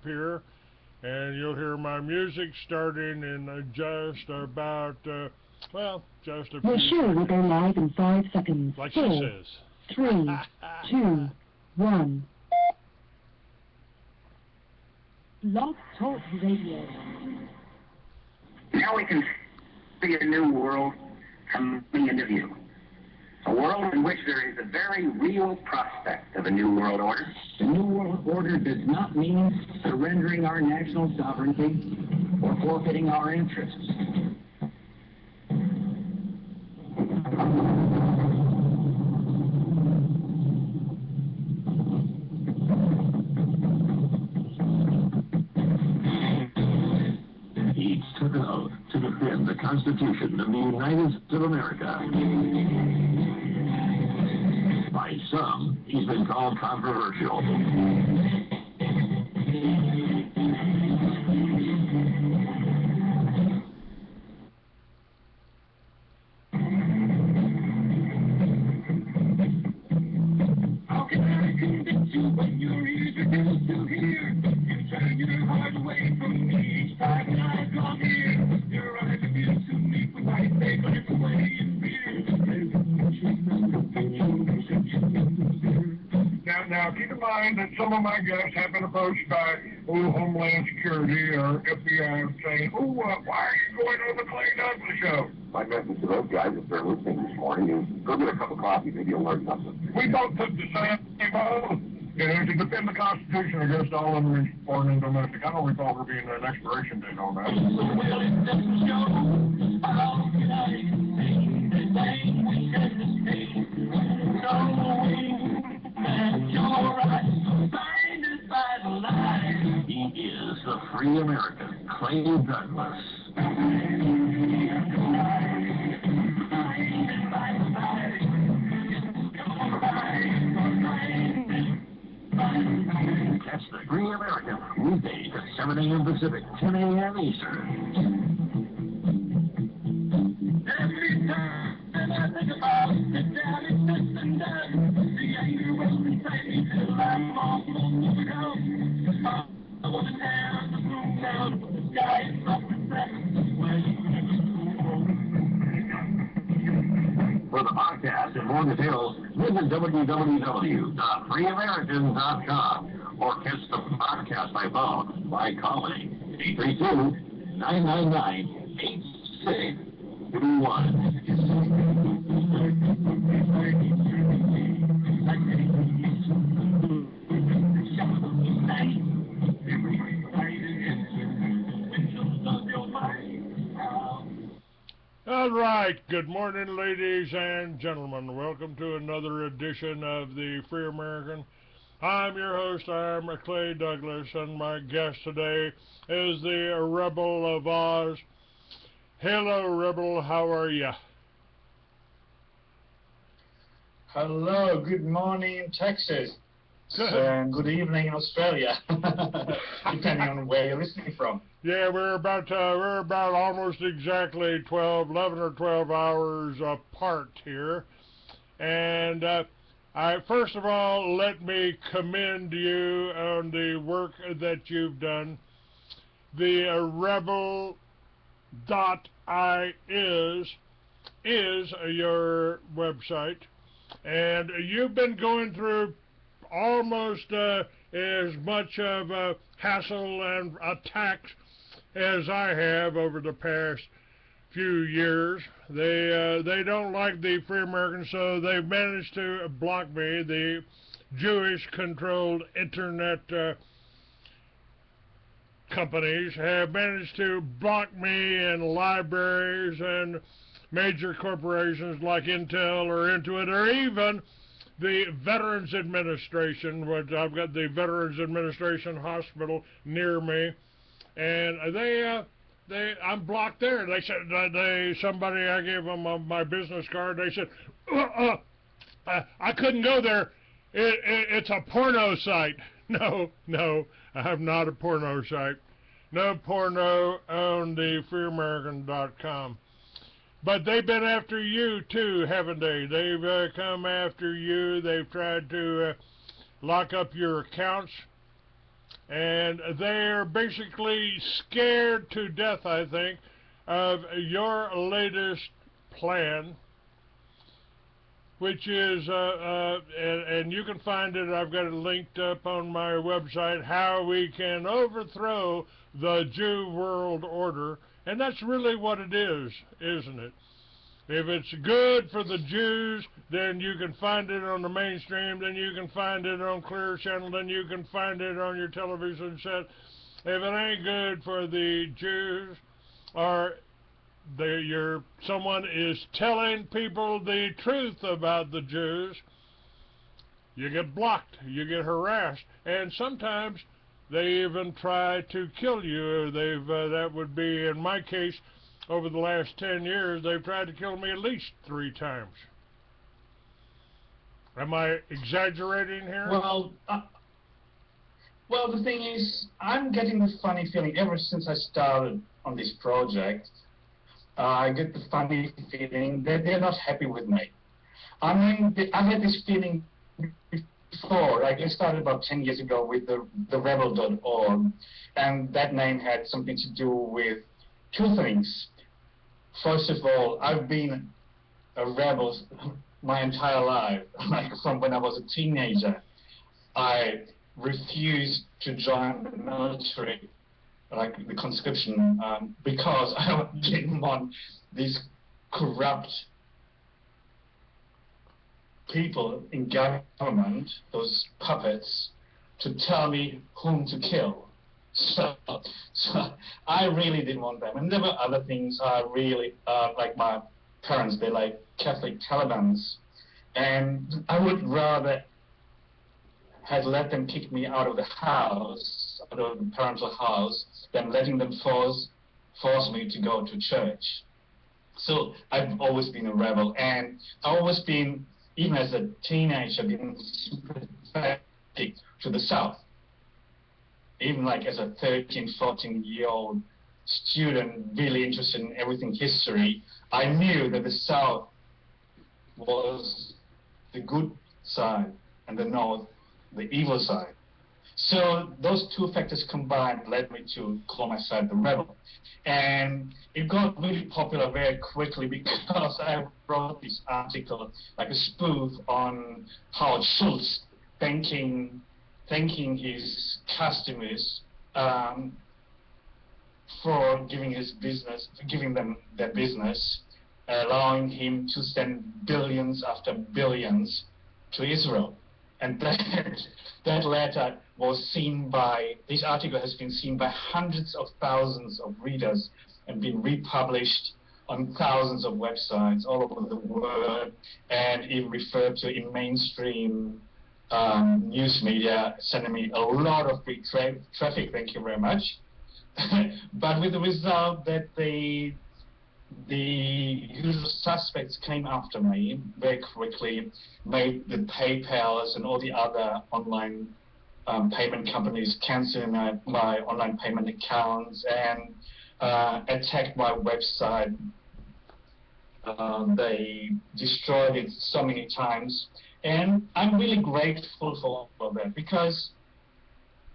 here, and you'll hear my music starting in just about, just a few Your show will go live in 5 seconds. like 4, she says. 3, 2, 1. Blog Talk Radio. Now we can see a new world coming into view. A world in which there is a very real prospect of a new world order. The new world order does not mean surrendering our national sovereignty or forfeiting our interests. Each took an oath to defend the Constitution of the United States of America. By some, he's been called controversial. How can I convince you when your ears are still here? You turn your heart away from me each time that I draw near. Your eyes appeal to me when I say glance away in fear. Now, keep in mind that some of my guests have been approached by Homeland Security or FBI saying, why are you going on the Clay Douglas show? My message to those guys, if they're listening this morning, is go get a cup of coffee. Maybe you'll learn something. We both took the same oath, to defend the Constitution against all enemies, foreign and domestic. I don't recall there being an expiration date on that. Well, it doesn't show. How can I explain the language and the state? Knowing that your eyes are blinded by the light. He is the free American, Clay Douglas. Catch the Free American weekdays at 7 a.m. Pacific, 10 a.m. Eastern. Every time I think about it, down it's just and done. The anger wells inside me till I'm almost overcome. I want to tear the room down, but the sky is not reflecting where you For the podcast and more details, visit www.freeamericans.com or catch the podcast by phone by calling 832-999-8621. All right, good morning, ladies and gentlemen. Welcome to another edition of the Free American. I'm your host, I'm Clay Douglas, and my guest today is the Rebel of Oz. Hello, Rebel, how are you? Hello, good morning, Texas. Good. Good evening, Australia, depending on where you're listening from. Yeah, we're about almost exactly 11 or 12 hours apart here. And first of all, let me commend you on the work that you've done. The rebel.is your website, and you've been going through almost as much of a hassle and attacks as I have over the past few years. They don't like the Free Americans, so they've managed to block me. The Jewish-controlled internet companies have managed to block me in libraries and major corporations like Intel or Intuit, or even the Veterans Administration, which I've got the Veterans Administration Hospital near me, and I'm blocked there. They said somebody, I gave them my business card. They said, I couldn't go there. It's a porno site. No, I'm not a porno site. No porno on the freeamerican.com. But they've been after you too, haven't they? They've come after you. They've tried to lock up your accounts. and they're basically scared to death, I think, of your latest plan, which is, and you can find it, I've got it linked up on my website, How We Can Overthrow the Jew World Order. And that's really what it is, isn't it? If it's good for the Jews, then you can find it on the mainstream, then you can find it on Clear Channel, then you can find it on your television set. If it ain't good for the Jews, or someone is telling people the truth about the Jews, you get blocked, you get harassed, and sometimes they even try to kill you. That would be, in my case, over the last 10 years, they've tried to kill me at least 3 times. Am I exaggerating here? Well, the thing is, I'm getting the funny feeling ever since I started on this project. I get the funny feeling that they're not happy with me. I mean, I had this feeling before. Like, I started about 10 years ago with the rebel.org, and that name had something to do with 2 things. First of all, I've been a rebel my entire life. Like, from when I was a teenager, I refused to join the military, like the conscription, because I didn't want these corrupt people in government, those puppets, to tell me whom to kill. So I really didn't want them. And there were other things I really, like my parents, they're like Catholic Talibans. And I would rather had let them kick me out of the house, out of the parental house, than letting them force me to go to church. So I've always been a rebel, and I've always been, even as a teenager, been sympathetic to the South. Even like as a 13, 14-year-old student, really interested in everything history, I knew that the South was the good side and the North the evil side. So those 2 factors combined led me to call myself the rebel. And it got really popular very quickly because I wrote this article, like a spoof on Howard Schultz, thanking his customers for giving them their business, allowing him to send billions after billions to Israel. And that letter was seen by, this article has been seen by hundreds of thousands of readers and been republished on thousands of websites all over the world, and even referred to in mainstream news media, sending me a lot of free traffic, thank you very much. But with the result that the usual suspects came after me very quickly, made the PayPals and all the other online payment companies cancel my online payment accounts, and attacked my website. They destroyed it so many times, and I'm really grateful for that, because,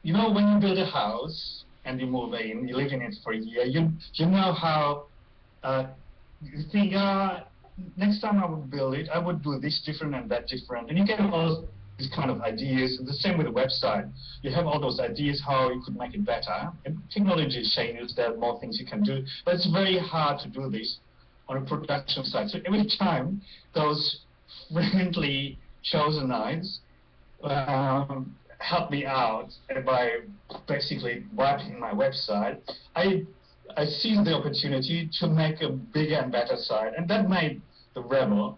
you know, when you build a house and you move in, you live in it for a year, you know how you think, next time I would build it, I would do this different and that different, and you get all these kind of ideas. The same with the website. You have all those ideas how you could make it better, and technology changes, there are more things you can do, but it's very hard to do this on a production side. So every time those friendly chosen eyes help me out by basically wiping my website, I seized the opportunity to make a bigger and better site, and that made the Rebel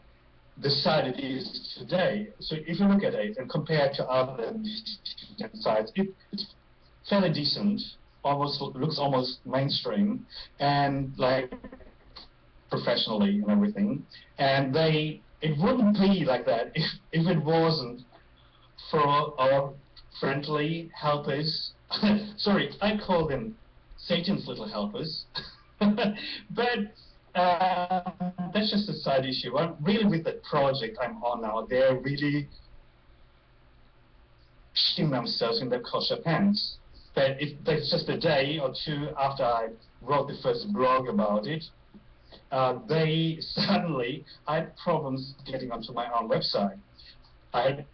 the site it is today. So if you look at it and compare it to other sites, it's fairly decent, looks almost mainstream, and like professionally and everything. And it wouldn't be like that if it wasn't for our friendly helpers. Sorry, I call them Satan's little helpers. But that's just a side issue. Really, with the project I'm on now, they're really shitting themselves in their kosher pants. that's just a day or two after I wrote the first blog about it, I had problems getting onto my own website. I had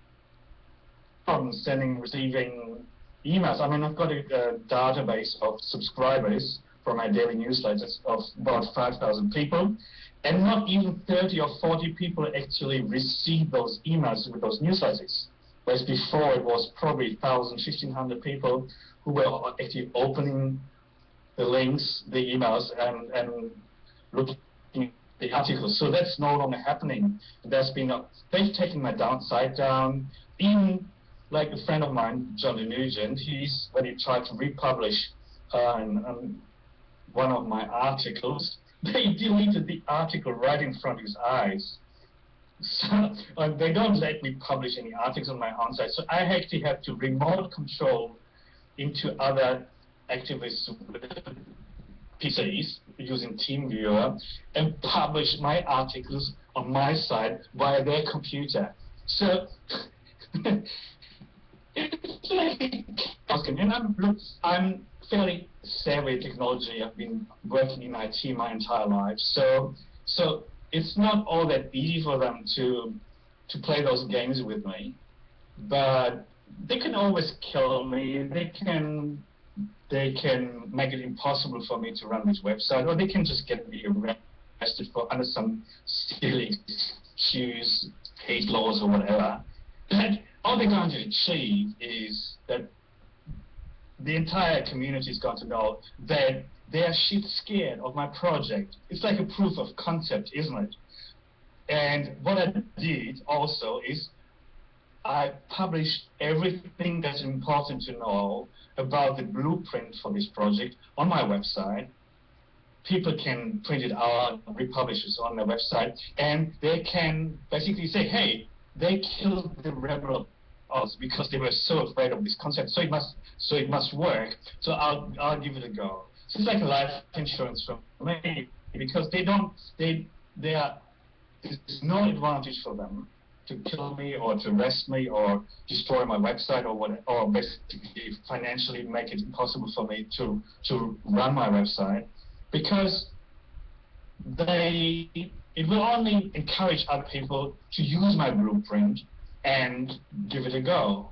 problems receiving emails. I mean, I've got a database of subscribers for my daily newsletters of about 5,000 people, and not even 30 or 40 people actually receive those emails with those newsletters. Whereas before it was probably 1,000, 1,500 people who were actually opening the links, the emails, and looking at the articles. So that's no longer happening. They've taken my site down. Even like a friend of mine, John Nugent, when he tried to republish one of my articles, they deleted the article right in front of his eyes. So they don't let me publish any articles on my own site. So I actually have to remote control into other activists' PCs using TeamViewer and publish my articles on my site via their computer. So it's like, and I'm fairly savvy with technology. I've been working in IT my entire life, so it's not all that easy for them to play those games with me. But they can always kill me. They can make it impossible for me to run this website, or they can just get me arrested for under some silly excuse, hate laws or whatever. And all they're going to achieve is that the entire community is going to know that they are shit scared of my project. It's like a proof of concept, isn't it? And what I did also is I published everything that's important to know about the blueprint for this project on my website. People can print it out, republish it on their website, and they can basically say, hey, they killed the rebel because they were so afraid of this concept, so it must work. So I'll give it a go. So it's like life insurance for me, because there's no advantage for them to kill me or to arrest me or destroy my website or basically financially make it impossible for me to run my website, because it will only encourage other people to use my blueprint and give it a go.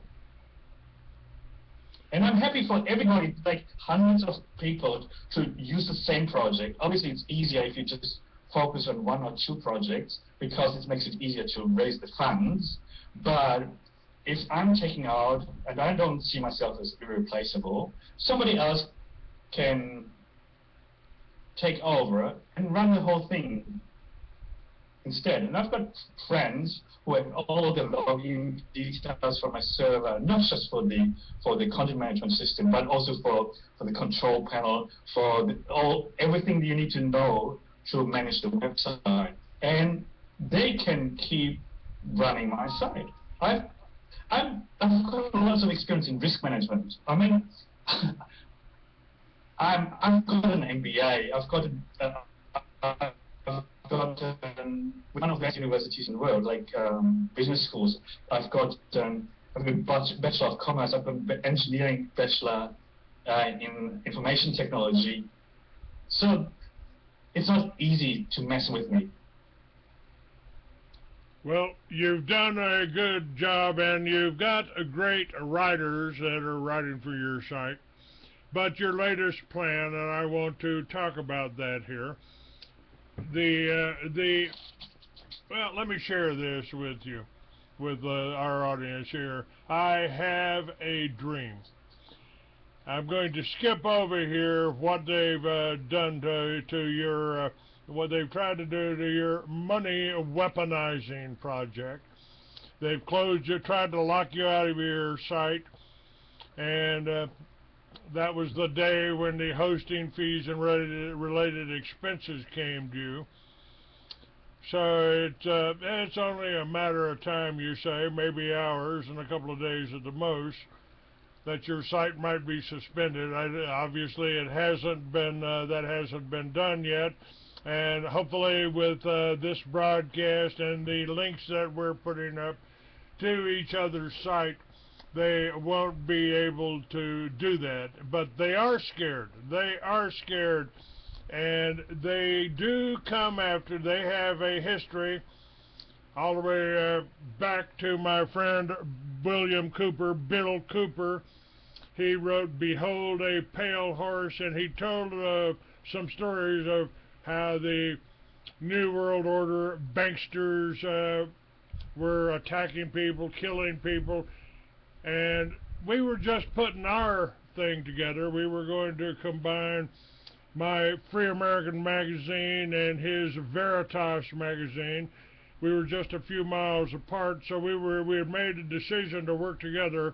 And I'm happy for everybody, like hundreds of people, to use the same project. Obviously, it's easier if you just focus on one or two projects, because it makes it easier to raise the funds. But if I'm taking out, and I don't see myself as irreplaceable, somebody else can take over and run the whole thing instead. And I've got friends who have all the login details for my server, not just for the content management system, but also for the control panel, for everything that you need to know to manage the website. And they can keep running my site. I've got lots of experience in risk management. I mean, I've got an MBA. I've got one of the best universities in the world, like business schools. I've got Bachelor of Commerce. I've got engineering bachelor in information technology. So it's not easy to mess with me. Well, you've done a good job, and you've got great writers that are writing for your site. But your latest plan, and I want to talk about that here. Well, let me share this with you, with our audience here. I have a dream. I'm going to skip over here what they've done to your, what they've tried to do to your money weaponizing project. They've tried to lock you out of your site, and that was the day when the hosting fees and related expenses came due. So it's only a matter of time, you say, maybe hours and a couple of days at the most, that your site might be suspended. Obviously, it hasn't been that hasn't been done yet, and hopefully with this broadcast and the links that we're putting up to each other's site, they won't be able to do that. But they are scared. They are scared. And they do come after. They have a history all the way back to my friend William Cooper, Bill Cooper. He wrote Behold a Pale Horse, and he told some stories of how the New World Order banksters were attacking people, killing people, and we were just putting our thing together. We were going to combine my Free American magazine and his Veritas magazine. We were just a few miles apart, so we had made a decision to work together,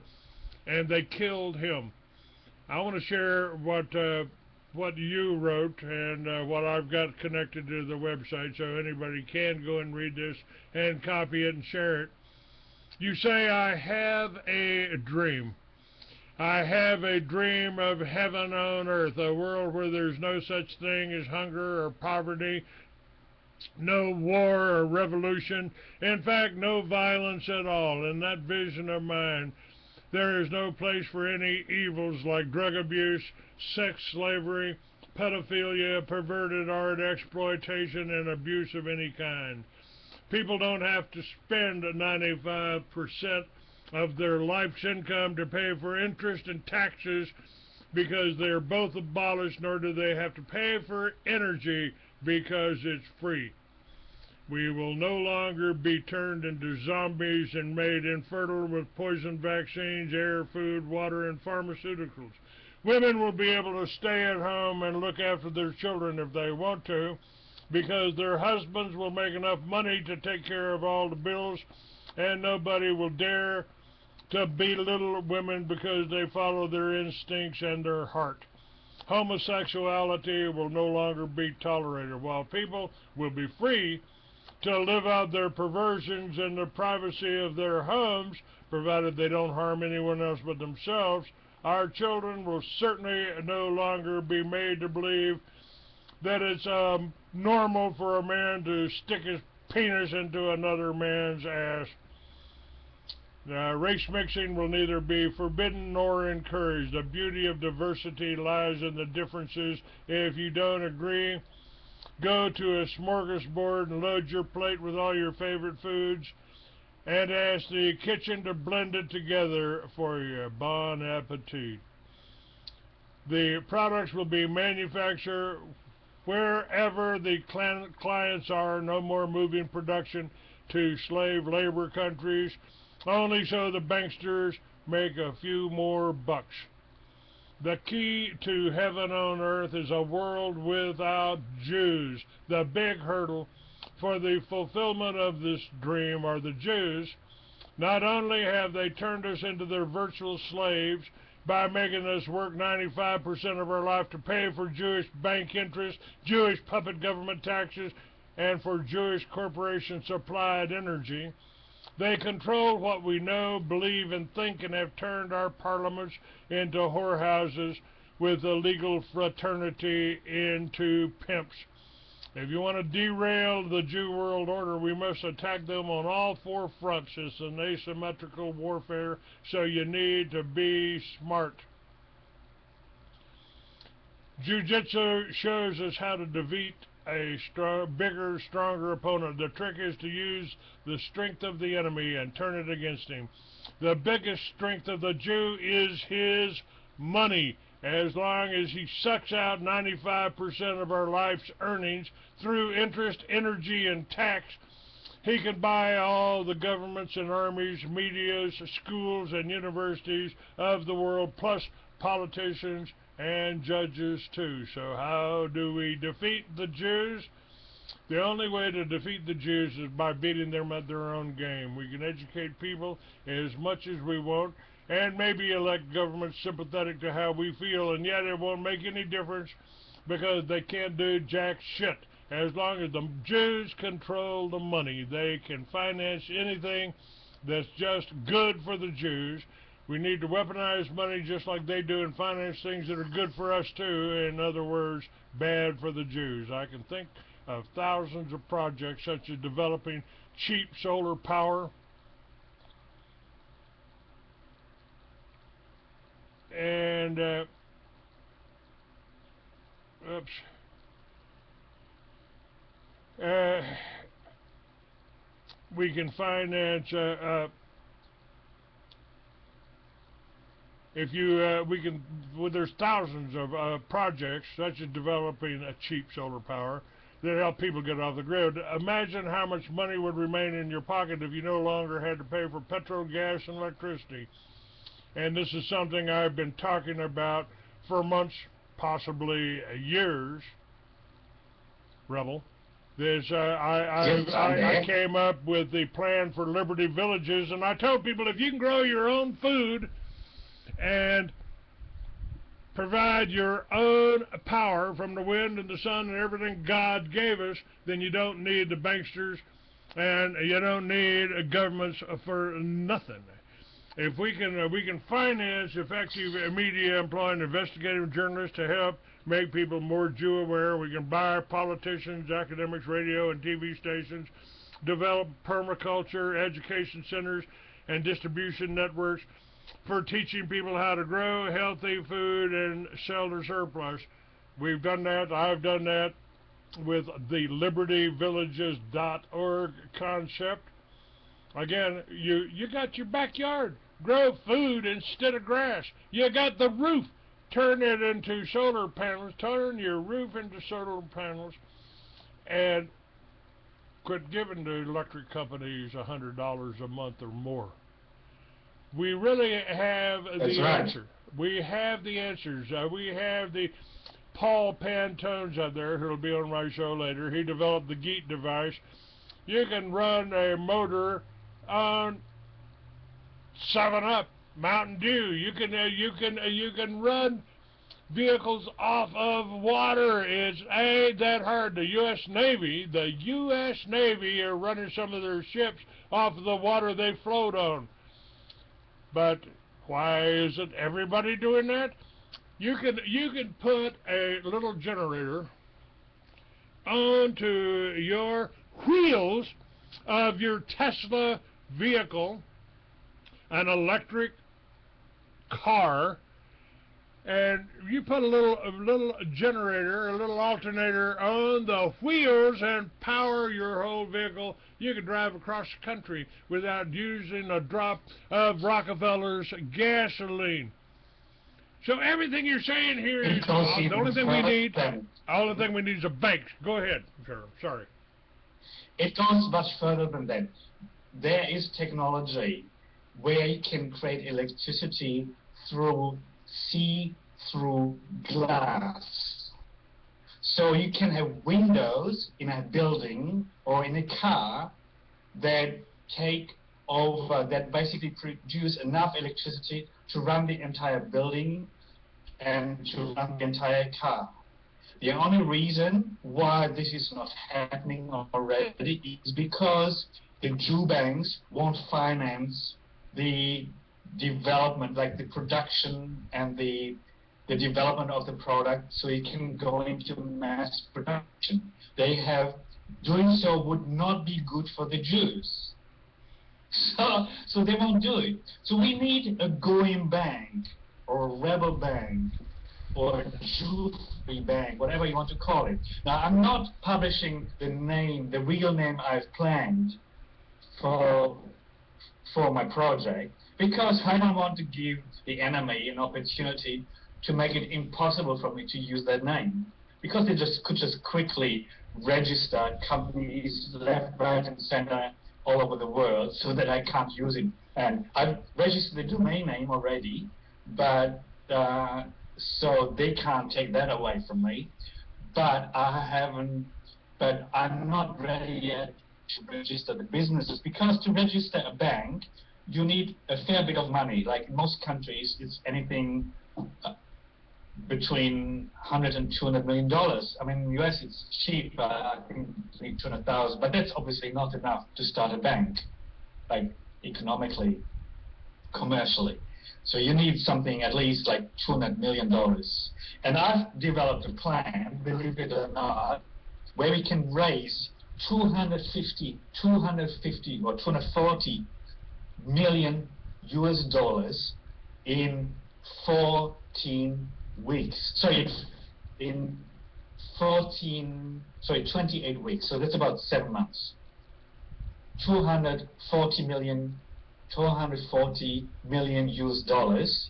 and they killed him. I want to share what you wrote and what I've got connected to the website, so anybody can go and read this and copy it and share it. You say, I have a dream. I have a dream of heaven on earth, a world where there's no such thing as hunger or poverty, no war or revolution, in fact, no violence at all. In that vision of mine, there is no place for any evils like drug abuse, sex slavery, pedophilia, perverted art, exploitation, and abuse of any kind. People don't have to spend 95% of their life's income to pay for interest and taxes because they're both abolished, nor do they have to pay for energy because it's free. We will no longer be turned into zombies and made infertile with poison vaccines, air, food, water, and pharmaceuticals. Women will be able to stay at home and look after their children if they want to, because their husbands will make enough money to take care of all the bills, and nobody will dare to belittle women because they follow their instincts and their heart. Homosexuality will no longer be tolerated, while people will be free to live out their perversions in the privacy of their homes, provided they don't harm anyone else but themselves. Our children will certainly no longer be made to believe that it's normal for a man to stick his penis into another man's ass. Race mixing will neither be forbidden nor encouraged. The beauty of diversity lies in the differences. If you don't agree, go to a smorgasbord and load your plate with all your favorite foods and ask the kitchen to blend it together for you. Bon appetit. The products will be manufactured wherever the clients are. No more moving production to slave labor countries, only so the banksters make a few more bucks. The key to heaven on earth is a world without Jews. The big hurdle for the fulfillment of this dream are the Jews. Not only have they turned us into their virtual slaves by making us work 95% of our life to pay for Jewish bank interest, Jewish puppet government taxes, and for Jewish corporation-supplied energy, they control what we know, believe, and think, and have turned our parliaments into whorehouses with the legal fraternity into pimps. If you want to derail the Jew world order, we must attack them on all four fronts. It's an asymmetrical warfare, so you need to be smart. Jiu-jitsu shows us how to defeat a bigger, stronger opponent. The trick is to use the strength of the enemy and turn it against him. The biggest strength of the Jew is his money. As long as he sucks out 95% of our life's earnings through interest, energy, and tax, he can buy all the governments and armies, medias, schools, and universities of the world, plus politicians and judges too. So how do we defeat the Jews? The only way to defeat the Jews is by beating them at their own game. We can educate people as much as we want and maybe elect governments sympathetic to how we feel, and yet it won't make any difference because they can't do jack shit. As long as the Jews control the money, they can finance anything that's just good for the Jews. We need to weaponize money just like they do and finance things that are good for us too. In other words, bad for the Jews. I can think of thousands of projects such as developing cheap solar power, and we can finance if you we can, well, there's thousands of projects such as developing a cheap solar power that help people get off the grid. Imagine how much money would remain in your pocket if you no longer had to pay for petrol, gas, and electricity. And this is something I've been talking about for months, possibly years. Rebel. This I came up with the plan for Liberty Villages, and I told people if you can grow your own food and provide your own power from the wind and the sun and everything God gave us, then you don't need the banksters and you don't need governments for nothing. If we can finance effective media employing investigative journalists to help make people more Jew aware, we can buy politicians, academics, radio and TV stations, develop permaculture, education centers, and distribution networks for teaching people how to grow healthy food and sell their surplus. We've done that. I've done that with the libertyvillages.org concept. Again, you got your backyard. Grow food instead of grass. You got the roof. Turn it into solar panels. Turn your roof into solar panels. And quit giving the electric companies $100 a month or more. We really have the answer. We have the answers. We have the Paul Pantones out there who will be on my show later. He developed the GEAT device. You can run a motor on 7-Up, Mountain Dew. You can run vehicles off of water. It ain't that hard. The U.S. Navy are running some of their ships off of the water they float on. But why isn't everybody doing that? You can put a little generator onto your wheels of your Tesla vehicle, an electric car, and you put a little generator, a little alternator on the wheels and power your whole vehicle. You can drive across the country without using a drop of Rockefeller's gasoline. So everything you're saying here is the only thing we need. All the thing we need is a bank. Go ahead, sorry. It goes much further than that. There is technology where you can create electricity through see-through glass. So you can have windows in a building or in a car that take over, that basically produce enough electricity to run the entire building and to run the entire car. The only reason why this is not happening already is because the Jew banks won't finance the development, like the production and the development of the product, so it can go into mass production. Doing so would not be good for the Jews. So they won't do it. So we need a Goyim bank, or a rebel bank, or a Jew-free bank, whatever you want to call it. Now, I'm not publishing the real name I've planned for my project, because I don't want to give the enemy an opportunity to make it impossible for me to use that name, because they could just quickly register companies left, right, and center all over the world, so that I can't use it. And I've registered the domain name already, but so they can't take that away from me. But I'm not ready yet to register the businesses, because to register a bank, you need a fair bit of money. Like in most countries, it's anything between $100 and $200 million. I mean, in the US, it's cheap. I think you need 200,000, but that's obviously not enough to start a bank, like economically, commercially. So you need something at least like $200 million. And I've developed a plan, believe it or not, where we can raise 250 or 240 million US dollars in 14 weeks. Sorry, in 28 weeks. So that's about 7 months. 240 million US dollars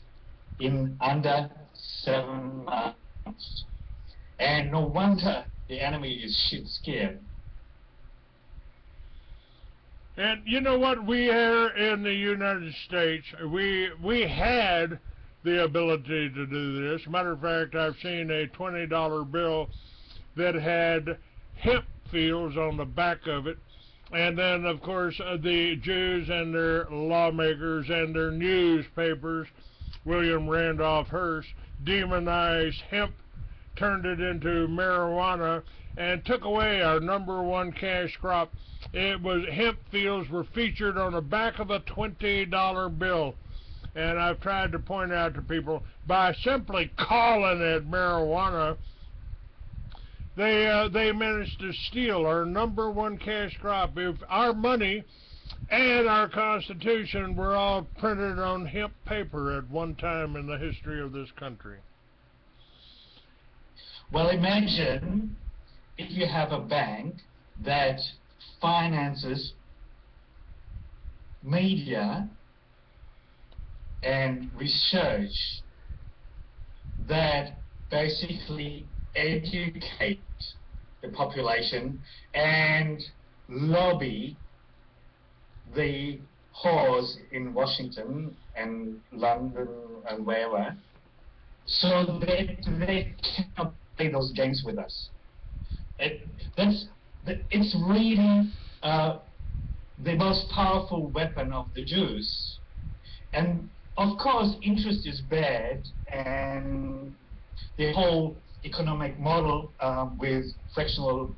in under 7 months. And no wonder the enemy is shit scared. And you know what? We here in the United States, we had the ability to do this. Matter of fact, I've seen a $20 bill that had hemp fields on the back of it. And then, of course, the Jews and their lawmakers and their newspapers, William Randolph Hearst, demonized hemp, turned it into marijuana, and took away our #1 cash crop. It was hemp fields were featured on the back of a $20 bill. And I've tried to point out to people, by simply calling it marijuana, they managed to steal our #1 cash crop. If our money and our Constitution were all printed on hemp paper at one time in the history of this country. Well, imagine if you have a bank that finances media and research that basically educate the population and lobby the whores in Washington and London and wherever, so that they cannot play those games with us. It's really the most powerful weapon of the Jews. And of course, interest is bad, and the whole economic model with fractional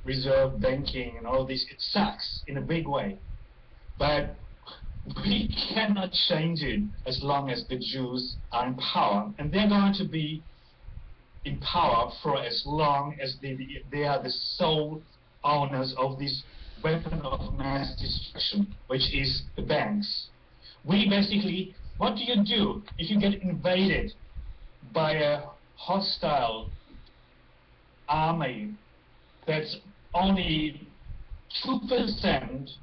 reserve banking and all this, it sucks in a big way. But we cannot change it as long as the Jews are in power, and they're going to be in power for as long as they are the sole owners of this weapon of mass destruction, which is the banks. We basically, what do you do if you get invaded by a hostile army that's only 2%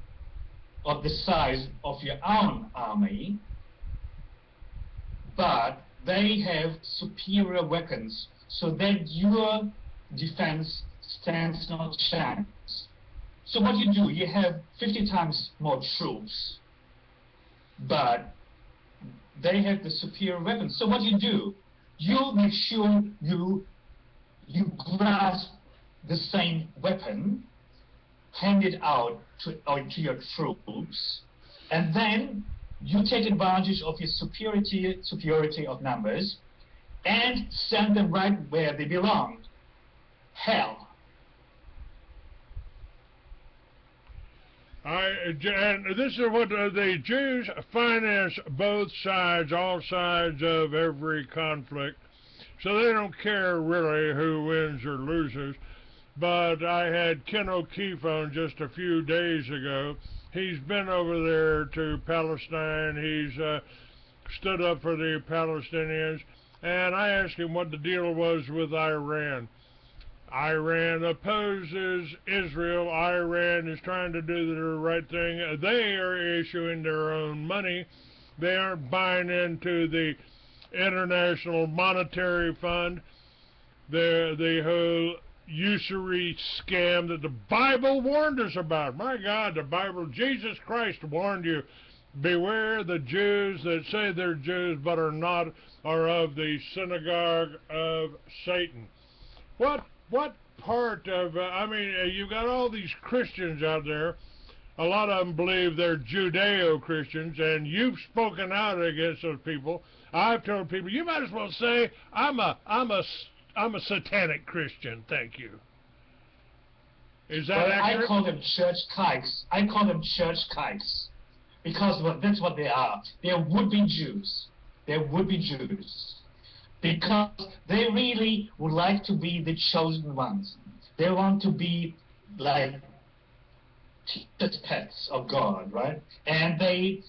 of the size of your own army, but they have superior weapons, so that your defense stands no chance. So what you do, you have 50 times more troops, but they have the superior weapons. So what you do, you make sure you grasp the same weapon, hand it out to your troops, and then you take advantage of your superiority of numbers and send them right where they belong. Hell. And this is what the Jews finance both sides, all sides of every conflict. So they don't care really who wins or loses. But I had Ken O'Keefe on just a few days ago. He's been over there to Palestine. He's stood up for the Palestinians. And I asked him what the deal was with Iran. Iran opposes Israel. Iran is trying to do the right thing. They are issuing their own money. They aren't buying into the International Monetary Fund, the whole usury scam that the Bible warned us about. My God, the Bible, Jesus Christ warned you. Beware the Jews that say they're Jews but are not, are of the synagogue of Satan. What part of, I mean, you've got all these Christians out there. A lot of them believe they're Judeo-Christians, and you've spoken out against those people. I've told people, you might as well say, I'm a satanic Christian, thank you. Is that accurate? I call them church kikes. I call them church kikes. Because that's what they are. They're would-be Jews. They're would-be Jews. Because they really would like to be the chosen ones. They want to be like teachers' pets of God, right? And they're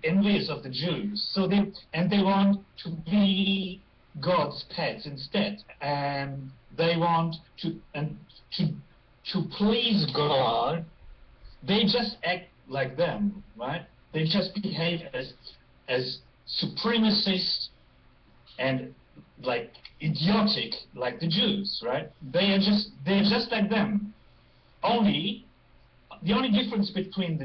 envious of the Jews. They want to be God's pets instead, and they want to please God. They just act like them, right? They just behave as supremacists and like idiotic like the Jews, right? They're just like them. The only difference between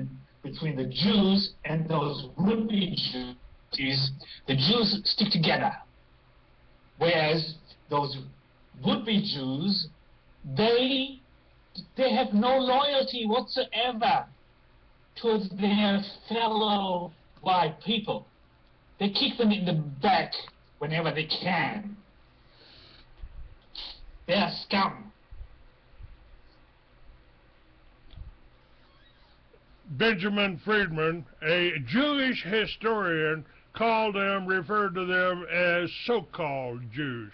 the Jews and those would-be Jews is the Jews stick together, whereas those would-be Jews, they have no loyalty whatsoever towards their fellow white people. They kick them in the back whenever they can. They are scum. Benjamin Friedman, a Jewish historian, referred to them as so-called Jews.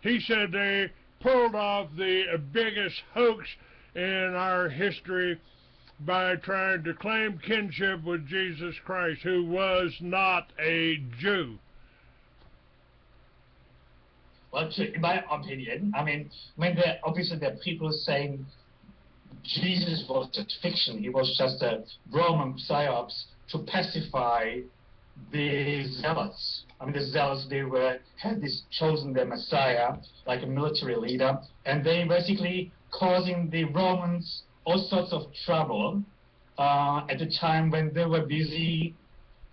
He said they pulled off the biggest hoax in our history by trying to claim kinship with Jesus Christ, who was not a Jew. Well, in my opinion, obviously there are people saying Jesus was just fiction. He was just a Roman psyops to pacify the zealots. The zealots, had chosen their Messiah like a military leader, and they basically causing the Romans all sorts of trouble at the time when they were busy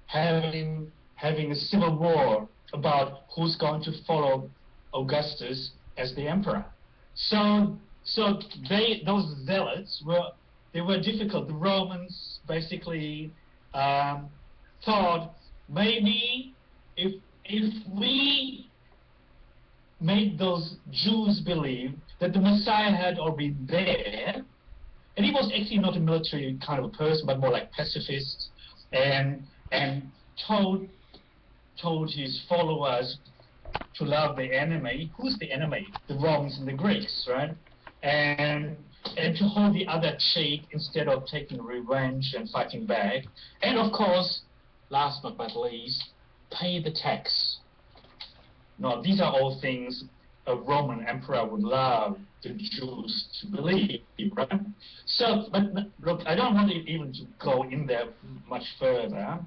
having a civil war about who's going to follow Augustus as the emperor. So those zealots were difficult. The Romans basically thought maybe if we made those Jews believe that the Messiah had already been there, and he was actually not a military kind of a person, but more like pacifist, and told his followers to love the enemy. Who's the enemy? The Romans and the Greeks, right? And to hold the other cheek instead of taking revenge and fighting back. And of course, last but not least, pay the tax. Now, these are all things a Roman emperor would love the Jews to believe, right? So, but look, I don't want even to go in there much further.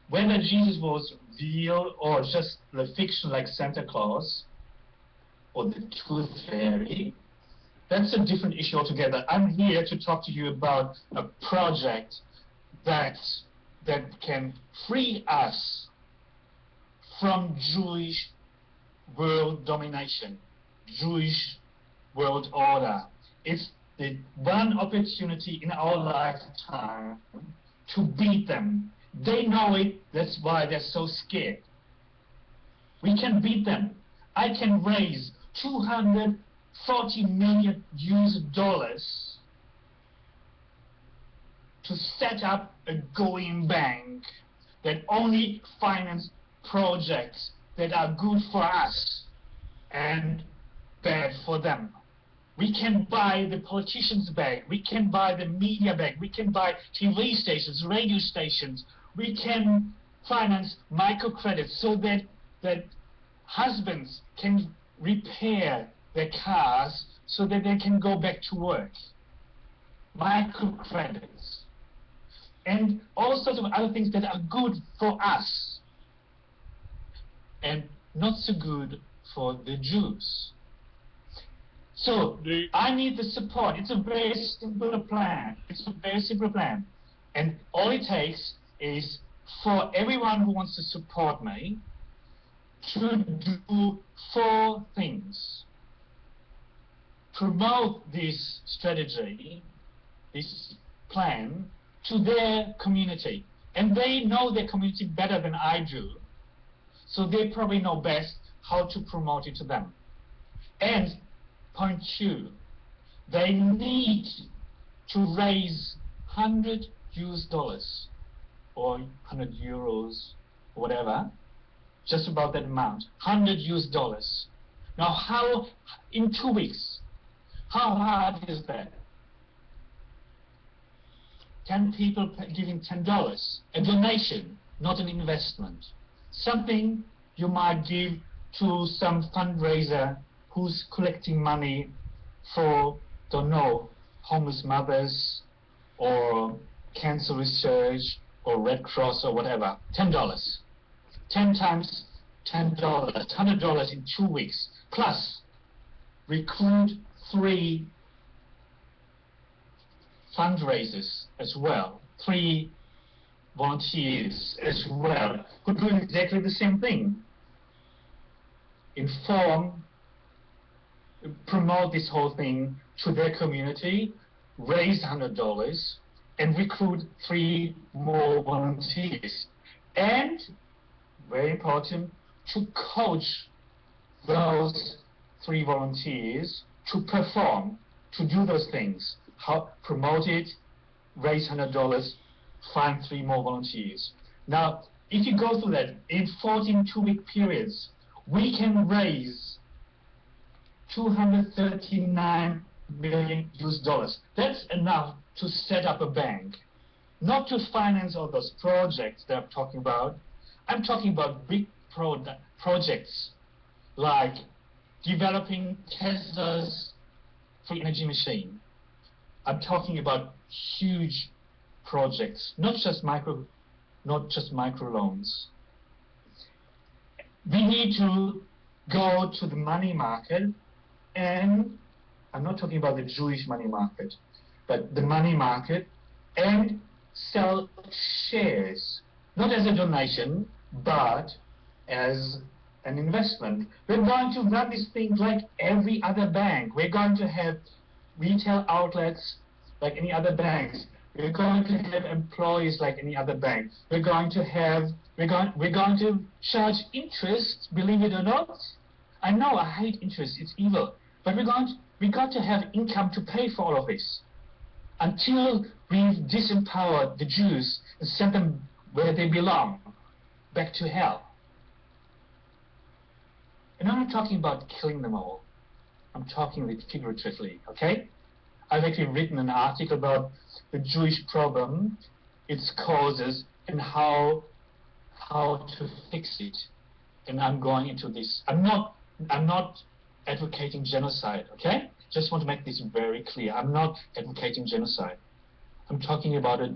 Whether Jesus was real or just the fiction like Santa Claus or the Tooth Fairy, that's a different issue altogether. I'm here to talk to you about a project that can free us from Jewish world domination, Jewish world order. It's the one opportunity in our lifetime to beat them. They know it, that's why they're so scared. We can beat them. I can raise $240 million to set up a going bank that only finance projects that are good for us and bad for them. We can buy the politicians back, we can buy the media back, we can buy TV stations, radio stations, we can finance microcredits so that husbands can repair their cars so that they can go back to work. Microcredits. And all sorts of other things that are good for us and not so good for the Jews. So I need the support. It's a very simple plan. And all it takes is for everyone who wants to support me to do 4 things. Promote this strategy, this plan, to their community. And they know their community better than I do. So they probably know best how to promote it to them. And point 2, they need to raise $100 or 100 euros, or whatever, just about that amount, $100. Now, how in 2 weeks? How hard is that? 10 people giving $10, a donation, not an investment. Something you might give to some fundraiser who's collecting money for, don't know, homeless mothers or cancer research or Red Cross or whatever. $10. 10 times $10, $100 in 2 weeks. Plus, recruit 3 fundraisers as well, 3 volunteers as well, who do exactly the same thing. Inform, promote this whole thing to their community, raise $100, and recruit 3 more volunteers. And, very important, to coach those 3 volunteers to perform, to do those things. How promote it, raise $100, find 3 more volunteers. Now, if you go through that in 14 2-week periods, we can raise $239 million US. That's enough to set up a bank, not to finance all those projects that I'm talking about. I'm talking about big projects like developing Tesla's free energy machine. I'm talking about huge projects, not just micro loans. We need to go to the money market, and I'm not talking about the Jewish money market, but the money market, and sell shares, not as a donation, but as an investment. We're going to run this thing like every other bank. We're going to have retail outlets like any other banks. We're going to have employees like any other bank. We're going to charge interest, believe it or not. I know I hate interest, it's evil. But we got to have income to pay for all of this. Until we've disempowered the Jews and sent them where they belong, back to hell. And I'm not talking about killing them all. I'm talking figuratively, okay? I've actually written an article about the Jewish problem, its causes, and how to fix it. And I'm going into this. I'm not advocating genocide, okay? Just want to make this very clear. I'm not advocating genocide. I'm talking about it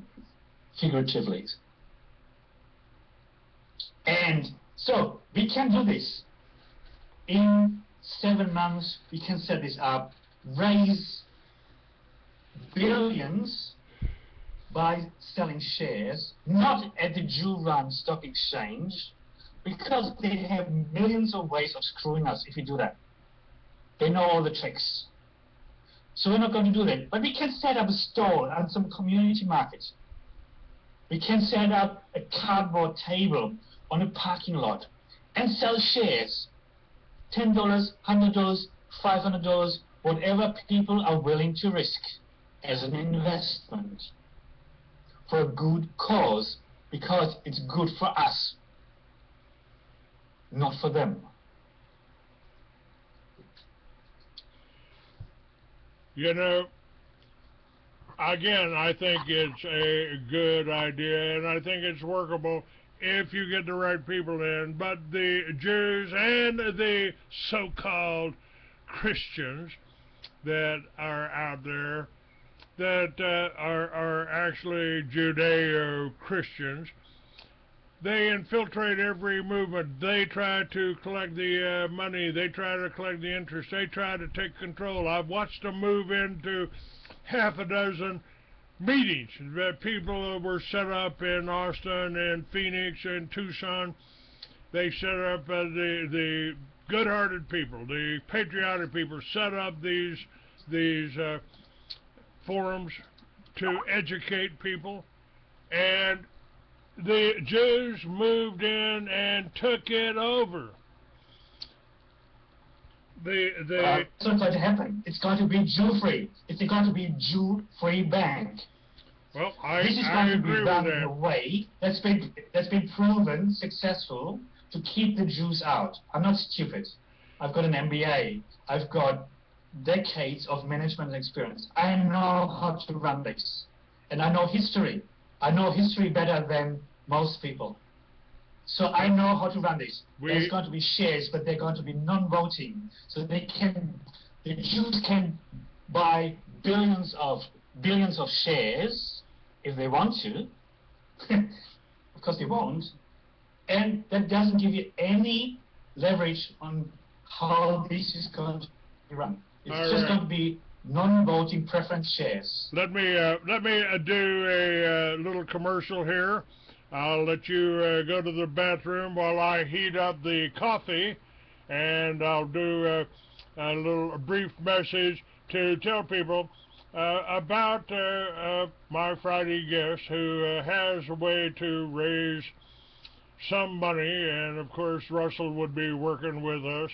figuratively. And so we can do this. In 7 months, we can set this up, raise billions by selling shares, not at the Jew-run stock exchange, because they have millions of ways of screwing us if we do that. They know all the tricks. So we're not going to do that. But we can set up a stall on some community market. We can set up a cardboard table on a parking lot and sell shares. $10, $100, $500, whatever people are willing to risk as an investment for a good cause, because it's good for us, not for them. You know, again, I think it's a good idea, and I think it's workable if you get the right people in. But the Jews and the so-called Christians that are out there that are actually Judeo-Christians, they infiltrate every movement. They try to collect the money. They try to collect the interest. They try to take control. I've watched them move into half a dozen meetings that people were set up in Austin and Phoenix and Tucson. They set up the good-hearted people, the patriotic people, set up these forums to educate people, and the Jews moved in and took it over. It's not going to happen. It's going to be Jew-free. It's going to be Jew-free bank. Well, this is going to be done in a way that's been proven successful to keep the Jews out. I'm not stupid. I've got an MBA. I've got decades of management experience. I know how to run this. and I know history. I know history better than most people. So I know how to run this. There's going to be shares, but they're going to be non-voting. So the Jews can buy billions of shares if they want to. Of course they won't. And that doesn't give you any leverage on how this is going to be run. It's just going to be non-voting preference shares. Let me do a little commercial here. I'll let you go to the bathroom while I heat up the coffee, and I'll do a brief message to tell people about my Friday guest who has a way to raise some money, and of course Russell would be working with us,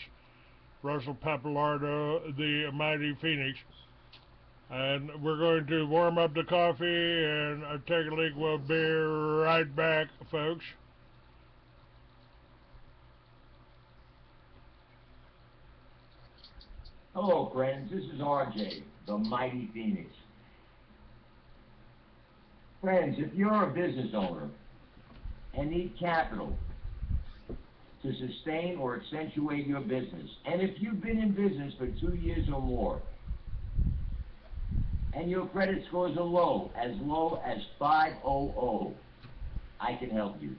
Russell Pappalardo, the mighty Phoenix. And we're going to warm up the coffee and take a leak. We'll be right back, folks. Hello, friends. This is RJ, the mighty Phoenix. Friends, if you're a business owner and need capital to sustain or accentuate your business, and if you've been in business for 2 years or more, and your credit scores are low as 500, I can help you.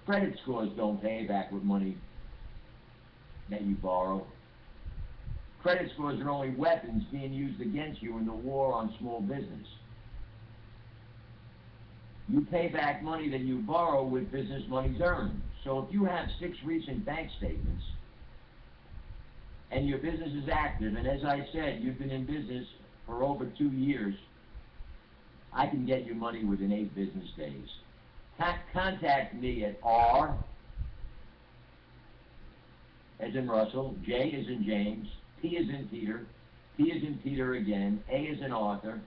Credit scores don't pay back with money that you borrow. Credit scores are only weapons being used against you in the war on small business. You pay back money that you borrow with business monies earned. So if you have 6 recent bank statements and your business is active, and as I said, you've been in business for over 2 years, I can get you money within 8 business days. Contact me at R as in Russell, J as in James, P as in Peter, P as in Peter again, A as in Arthur,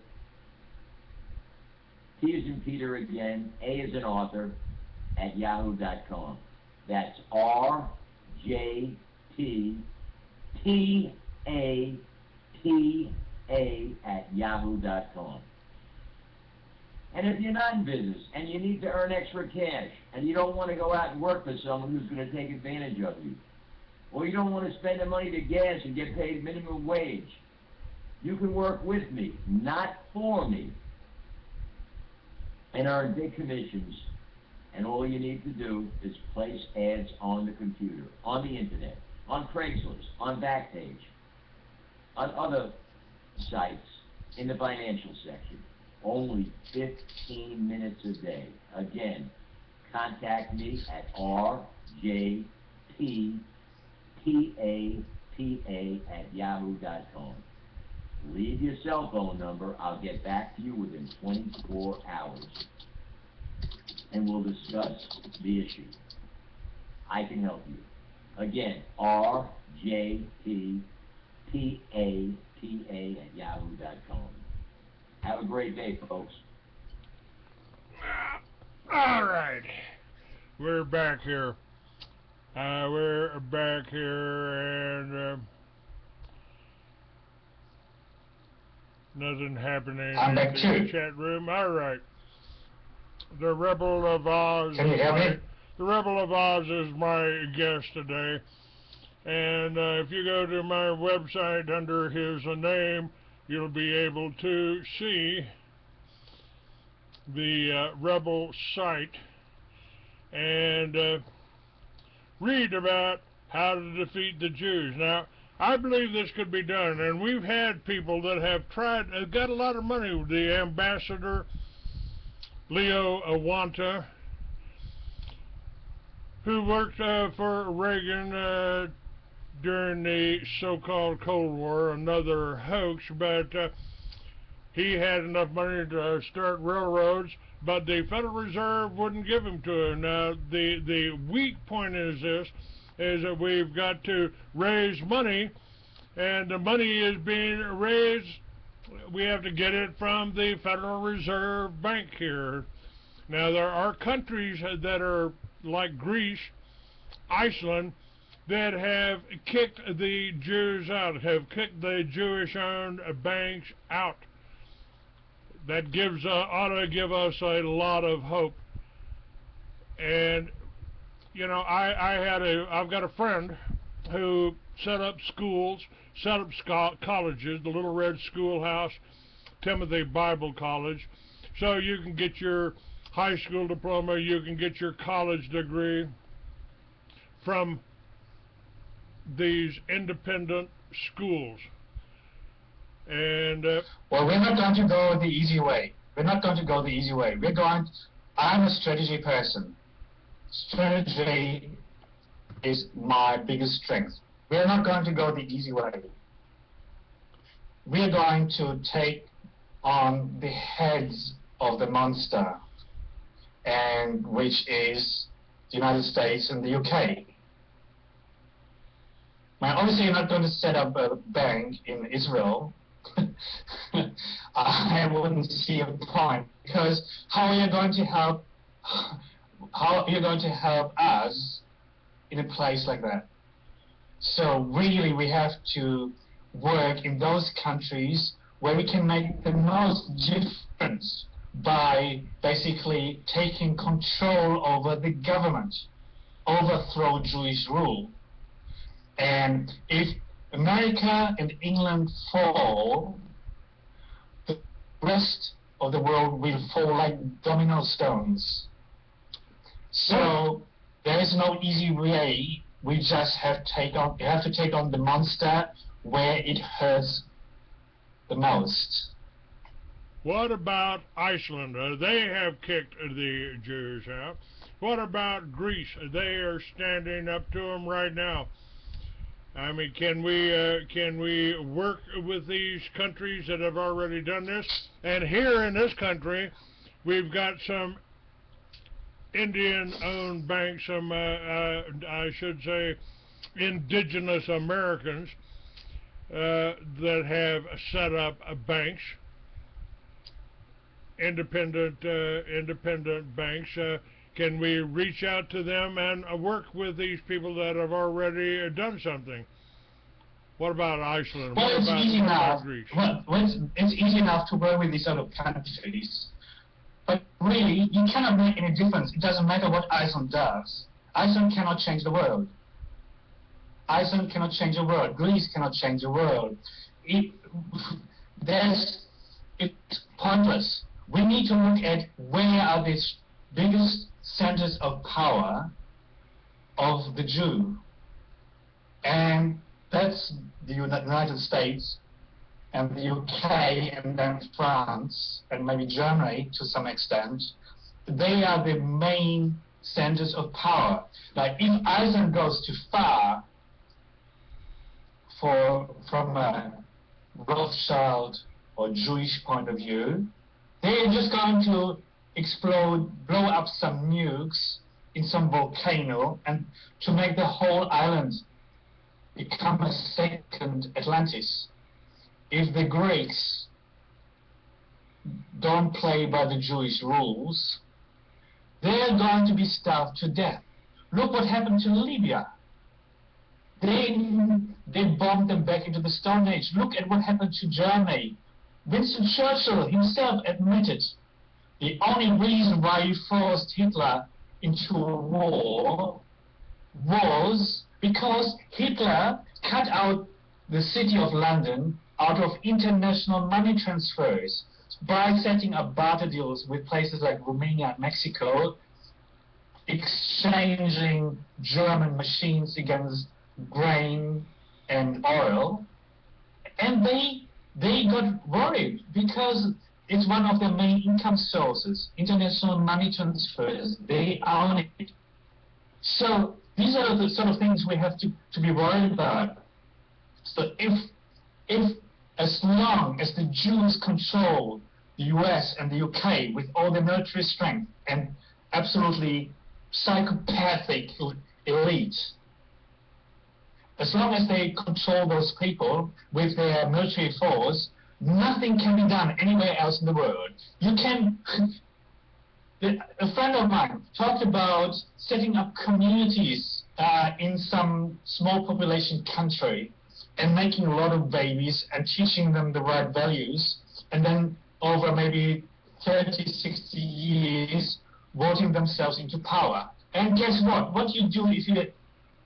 P as in Peter again, A as in Arthur, at yahoo.com. That's R J P P A P A at yahoo.com. And if you're not in business and you need to earn extra cash and you don't want to go out and work for someone who's going to take advantage of you, or you don't want to spend the money to gas and get paid minimum wage, you can work with me, not for me, and earn big commissions. And all you need to do is place ads on the computer, on the internet, on Craigslist, on Backpage, on other sites in the financial section. Only 15 minutes a day. Again, contact me at rjppapa@yahoo.com. Leave your cell phone number. I'll get back to you within 24 hours. And we'll discuss the issue. I can help you. Again, rjppapa@yahoo.com. Have a great day, folks. All right. We're back here. And nothing happening I'm in back the too. chat room. All right. The Rebel of Oz. Can you hear me? The Rebel of Oz is my guest today. And if you go to my website under his name, you'll be able to see the Rebel site and read about how to defeat the Jews. Now, I believe this could be done, and we've had people that have tried, got a lot of money. The ambassador, Leo Awanta, who worked for Reagan during the so-called Cold War, another hoax, but he had enough money to start railroads, but the Federal Reserve wouldn't give them to him. Now, the weak point is this, is that we've got to raise money, and the money is being raised, we have to get it from the Federal Reserve Bank here. Now, there are countries that are like Greece, Iceland, that have kicked the Jews out, have kicked the Jewish-owned banks out. that gives ought to give us a lot of hope. And you know, I've got a friend who set up schools, set up colleges, the Little Red Schoolhouse, Timothy Bible College, so you can get your high school diploma, you can get your college degree from these independent schools. And well, we're not going to go the easy way. We're not going to go the easy way. I'm a strategy person. Strategy is my biggest strength. We're not going to go the easy way. We're going to take on the heads of the monster, and which is the United States and the UK. Now, obviously, you're not going to set up a bank in Israel. I wouldn't see a point, because how are you going to help? How are you going to help us in a place like that? So really, we have to work in those countries where we can make the most difference by basically taking control over the government, overthrow Jewish rule. And if America and England fall, the rest of the world will fall like domino stones. So there is no easy way. We just have to take on the monster where it hurts the most. What about Iceland? They have kicked the Jews out. What about Greece? They are standing up to them right now. I mean, can we work with these countries that have already done this? And here in this country, we've got some Indian-owned banks, some I should say indigenous Americans that have set up banks, independent banks. Can we reach out to them and work with these people that have already done something? What about Iceland? Well, what about, easy enough. Greece? Well, it's easy enough to work with these sort of countries. But really, you cannot make any difference. It doesn't matter what Iceland does. Iceland cannot change the world. Iceland cannot change the world. Greece cannot change the world. It's pointless. We need to look at where are these biggest centers of power of the Jew. And that's the United States and the UK and then France and maybe Germany to some extent. They are the main centers of power. Like if Iceland goes too far from a Rothschild or Jewish point of view, they're just going to blow up some nukes in some volcano and to make the whole island become a second Atlantis. If the Greeks don't play by the Jewish rules, they're going to be starved to death. Look what happened to Libya. They bombed them back into the Stone Age. Look at what happened to Germany. Winston Churchill himself admitted the only reason why he forced Hitler into a war was because Hitler cut out the city of London out of international money transfers by setting up barter deals with places like Romania and Mexico, exchanging German machines against grain and oil. And they got worried because it's one of their main income sources, international money transfers. They own it. So these are the sort of things we have to be worried about. So if as long as the Jews control the US and the UK with all the military strength and absolutely psychopathic elite, as long as they control those people with their military force, nothing can be done anywhere else in the world. You can... A friend of mine talked about setting up communities in some small population country and making a lot of babies and teaching them the right values and then over maybe 30, 60 years, voting themselves into power. And guess what? What you do if you're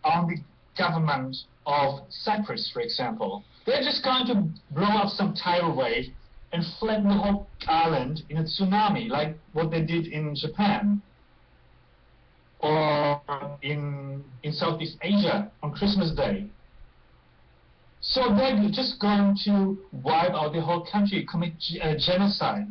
on the government of Cyprus, for example, they're just going to blow up some tidal wave and flatten the whole island in a tsunami, like what they did in Japan or in Southeast Asia on Christmas Day. So they're just going to wipe out the whole country, commit genocide,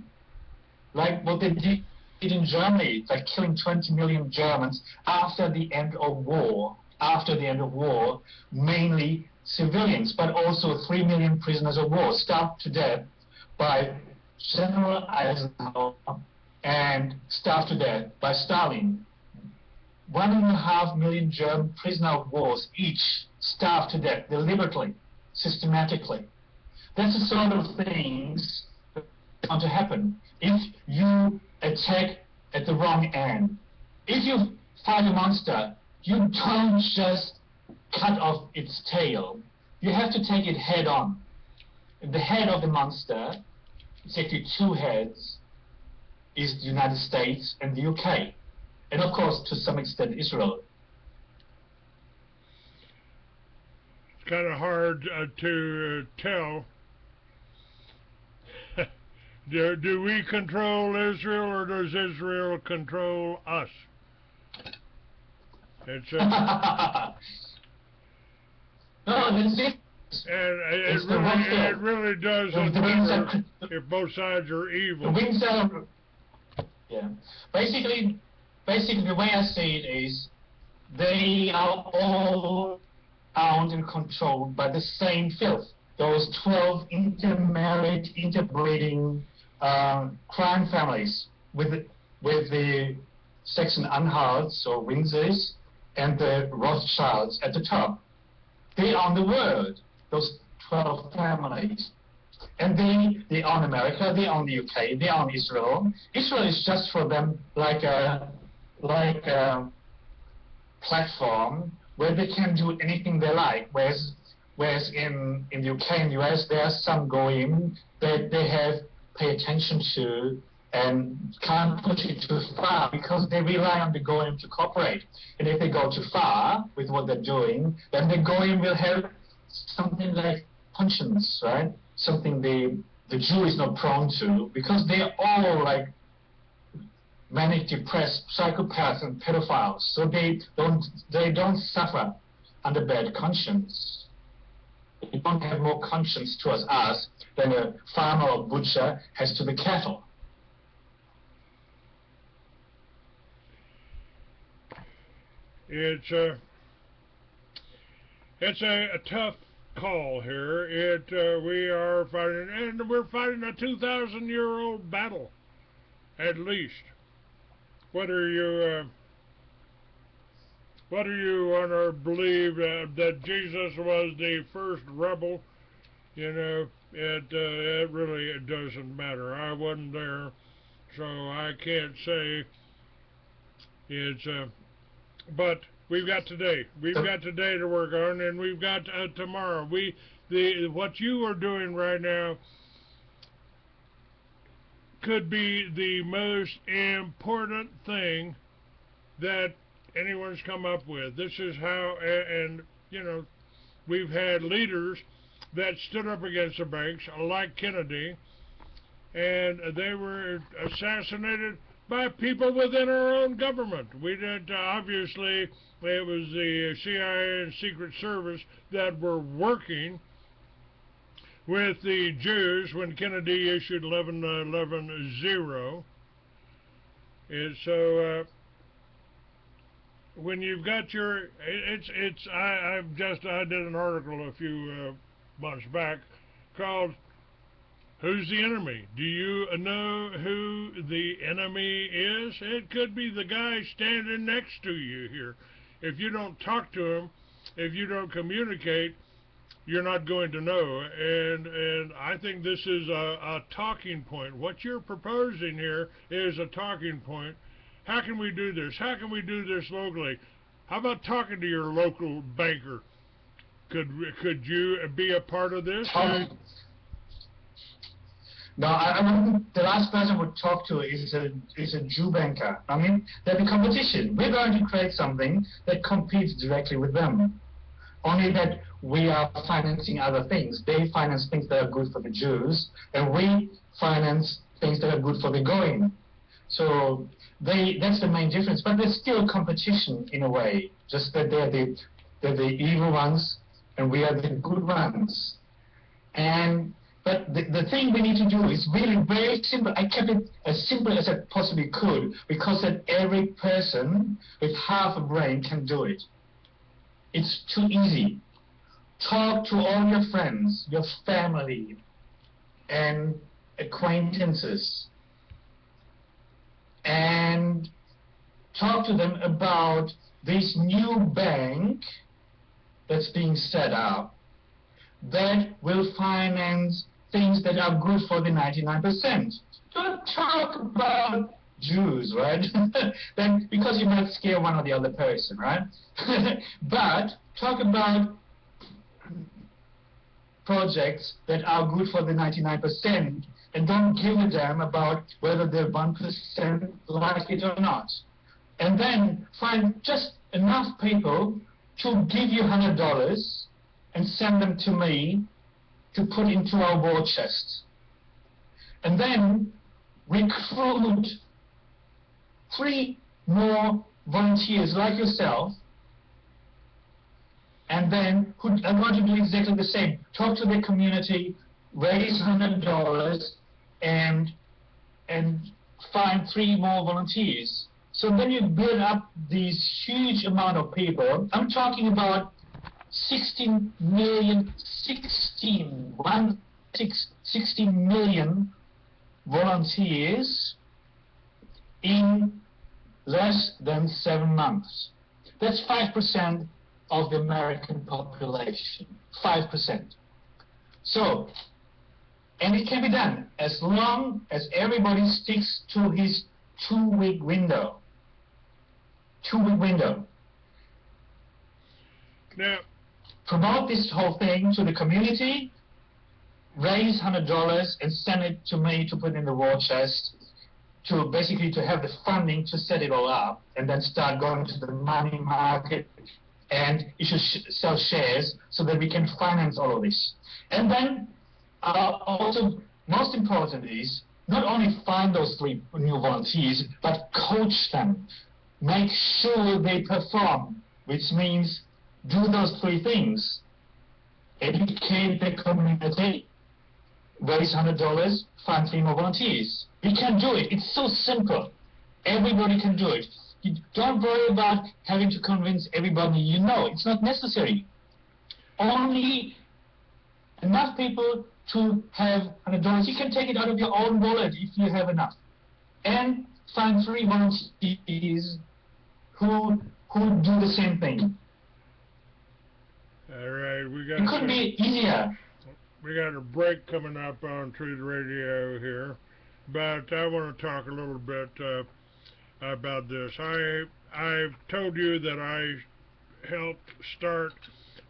like what they did in Germany, like killing 20 million Germans after the end of war. After the end of war, mainly civilians, but also 3 million prisoners of war starved to death by General Eisenhower and starved to death by Stalin. 1.5 million German prisoners of war each starved to death deliberately, systematically. That's the sort of things that are going to happen if you attack at the wrong end. If you fight a monster, you don't just cut off its tail. You have to take it head on. The head of the monster, it's actually two heads, is the United States and the UK. And of course, to some extent, Israel. It's kind of hard to tell. Do we control Israel, or does Israel control us? It's no, that's it. And it really doesn't matter if both sides are evil. Yeah. Basically, the way I see it is, they are all owned and controlled by the same filth. Those 12 intermarried, interbreeding crime families with the Saxon-Anhalts or Windsors and the Rothschilds at the top. They own the world, those 12 families. And they own America, they own the UK, they own Israel. Israel is just for them like a platform where they can do anything they like. Whereas in the UK and US, there are some goyim that they have pay attention to and can't push it too far because they rely on the goyim to cooperate. And if they go too far with what they're doing, then the goyim will have something like conscience, right? Something the Jew is not prone to, because they're all like manic depressed psychopaths and pedophiles. So they don't suffer under bad conscience. They don't have more conscience towards us than a farmer or butcher has to the cattle. It's a tough call here. We are fighting, and we're fighting a 2,000-year-old battle, at least. What are you want to believe that Jesus was the first rebel? You know, it really doesn't matter. I wasn't there, so I can't say it's. But we've got today. We've got today to work on, and we've got tomorrow. What you are doing right now could be the most important thing that anyone's come up with. This is how, and you know, we've had leaders that stood up against the banks, like Kennedy, and they were assassinated by people within our own government. We did, obviously, it was the CIA and Secret Service that were working with the Jews when Kennedy issued 11-11-0. And so when you've got your, I did an article a few months back called "Who's the Enemy?" Do you know who the enemy is? It could be the guy standing next to you here. If you don't talk to him, if you don't communicate, you're not going to know. And I think this is a talking point. What you're proposing here is a talking point. How can we do this? How can we do this locally? How about talking to your local banker? Could you be a part of this? No, I wouldn't. The last person I would talk to is a Jew banker. I mean, there'll be competition. We're going to create something that competes directly with them. Only that we are financing other things. They finance things that are good for the Jews, and we finance things that are good for the Goyim. So that's the main difference. But there's still competition in a way. Just that they're the evil ones, and we are the good ones. But the thing we need to do is really very simple. I kept it as simple as I possibly could, because that every person with half a brain can do it. It's too easy. Talk to all your friends, your family, and acquaintances, and talk to them about this new bank that's being set up that will finance things that are good for the 99%. Don't talk about Jews, right? Then, because you might scare one or the other person, right? But talk about projects that are good for the 99%, and don't give a damn about whether the 1% like it or not. And then find just enough people to give you $100 and send them to me to put into our war chest. And then recruit 3 more volunteers like yourself, and then who are going to do exactly the same. Talk to the community, raise $100, and find 3 more volunteers. So then you build up these huge amount of people. I'm talking about 16 million volunteers in less than 7 months. That's 5% of the American population. 5%. So, and it can be done as long as everybody sticks to his 2-week window. 2-week window. Now, promote this whole thing to the community, raise $100 and send it to me to put in the war chest, to basically to have the funding to set it all up, and then start going to the money market and issue sell shares so that we can finance all of this. And then also, most important is not only find those 3 new volunteers, but coach them. Make sure they perform, which means do those 3 things. Educate the community, raise $100, find 3 more volunteers. We can do it. It's so simple. Everybody can do it. You don't worry about having to convince everybody you know. It's not necessary. Only enough people to have $100. You can take it out of your own wallet if you have enough. And find 3 volunteers who do the same thing. All right, it couldn't be easier. We got a break coming up on Truth Radio here, but I want to talk a little bit about this. I've told you that I helped start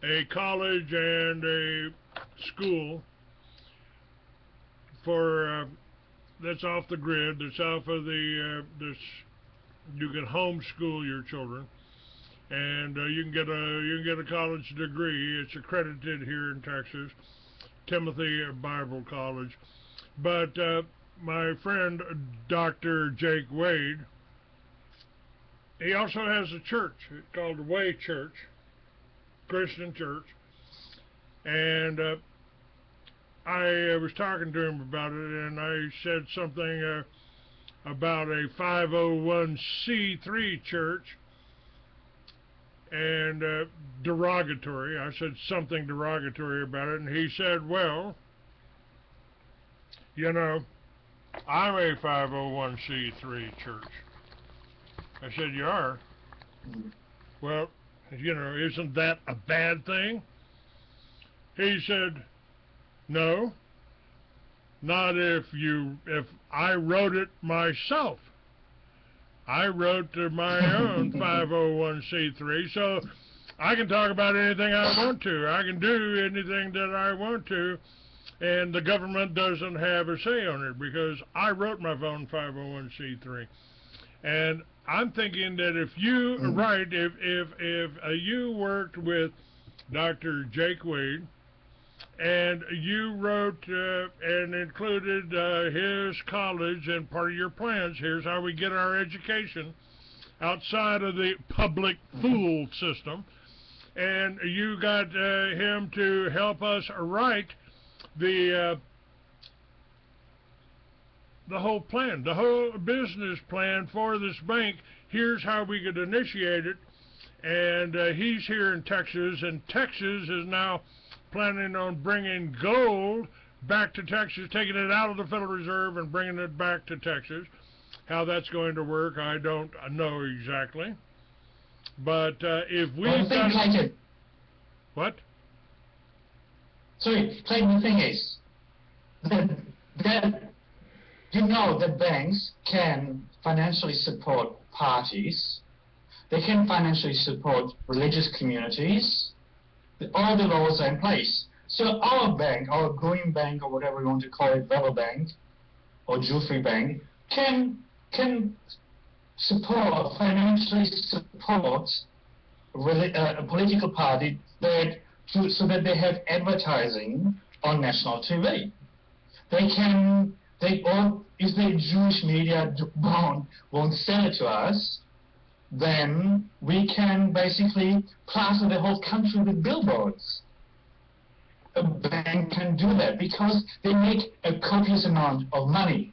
a college and a school for that's off the grid. That's off of the you can homeschool your children. And you can get a college degree. It's accredited here in Texas, Timothy Bible College. But my friend Dr. Jake Wade, he also has a church called the Way Church, Christian Church, and I was talking to him about it, and I said something about a 501c3 church. And derogatory. I said something derogatory about it, and he said, well, you know, I'm a 501c3 church. I said, you are? Well, you know, isn't that a bad thing? He said, no, not if I wrote it myself. I wrote my own 501c3, so I can talk about anything I want to. I can do anything that I want to, and the government doesn't have a say on it because I wrote my own 501c3. And I'm thinking that if you, if you worked with Dr. Jake Wade, and you wrote and included his college and part of your plans, here's how we get our education outside of the public fool system, and you got him to help us write the whole plan, the whole business plan for this bank. Here's how we could initiate it. And he's here in Texas, and Texas is now planning on bringing gold back to Texas, taking it out of the Federal Reserve and bringing it back to Texas. How that's going to work, I don't know exactly. But if we what? Sorry, Clayton, the thing is that you know that banks can financially support parties. They can financially support religious communities. All the laws are in place. So our bank, our green bank, or whatever you want to call it, rebel bank, or Jew-free bank, can support, financially support a political party so that they have advertising on national TV. If the Jewish media won't sell it to us, then we can basically plaster the whole country with billboards. A bank can do that because they make a copious amount of money.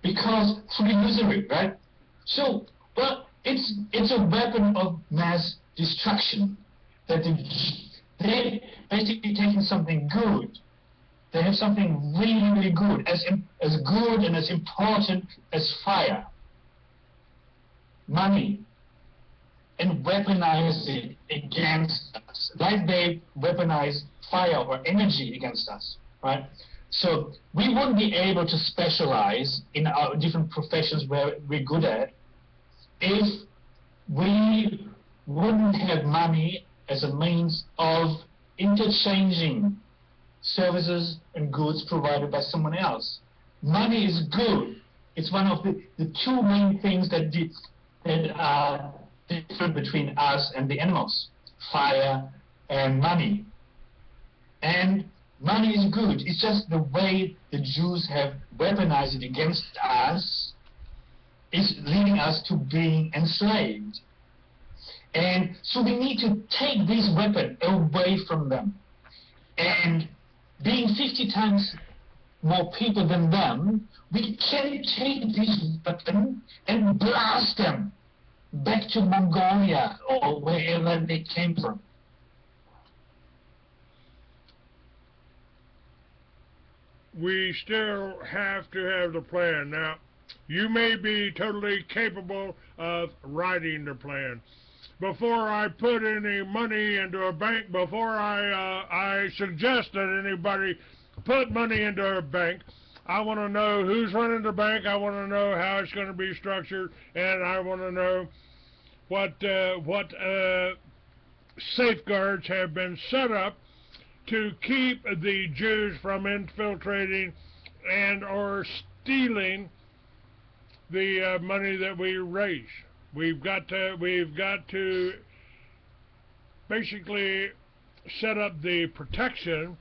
Because through usury, right? So, well, it's a weapon of mass destruction. That they're basically taking something good. They have something really, really good, as good and as important as fire, money, and weaponize it against us, like they weaponize fire or energy against us, right? So we wouldn't be able to specialize in our different professions where we're good at if we wouldn't have money as a means of interchanging services and goods provided by someone else. Money is good. It's one of the two main things that are different between us and the animals: fire and money. And money is good. It's just the way the Jews have weaponized it against us is leading us to being enslaved. And so we need to take this weapon away from them. And being 50 times more people than them, we can take this weapon and blast them back to Mongolia or wherever they came from. We still have to have the plan. Now, you may be totally capable of writing the plan. Before I put any money into a bank, before I suggest that anybody put money into a bank, I want to know who's running the bank, I want to know how it's going to be structured, and I want to know what safeguards have been set up to keep the Jews from infiltrating and or stealing the money that we raise. We've got to basically set up the protection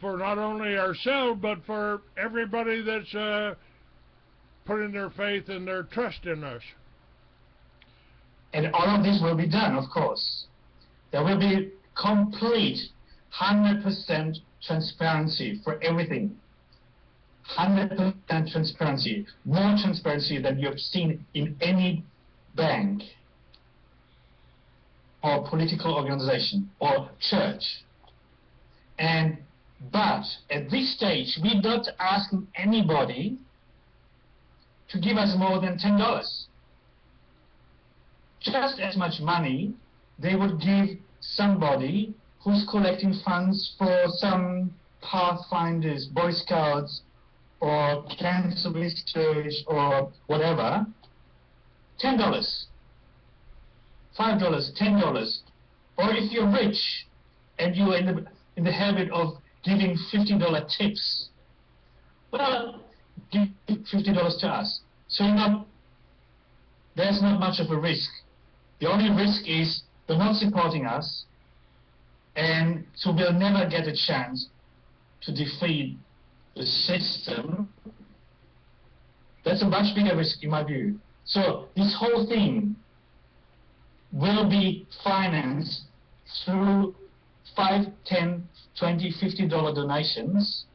for not only ourselves but for everybody that's putting their faith and their trust in us. And all of this will be done, of course. There will be complete 100% transparency for everything. 100% transparency, more transparency than you have seen in any bank or political organization or church. But at this stage, we're not asking anybody to give us more than $10. Just as much money they would give somebody who's collecting funds for some Pathfinders, Boy Scouts, or Cancer Research, or whatever. $10, $5, $10. Or if you're rich and you're in the habit of giving $50 tips. Well, give $50 to us. So there's not much of a risk. The only risk is they're not supporting us, and so we'll never get a chance to defeat the system. That's a much bigger risk in my view. So this whole thing will be financed through $5, $10, $20, $50 donations,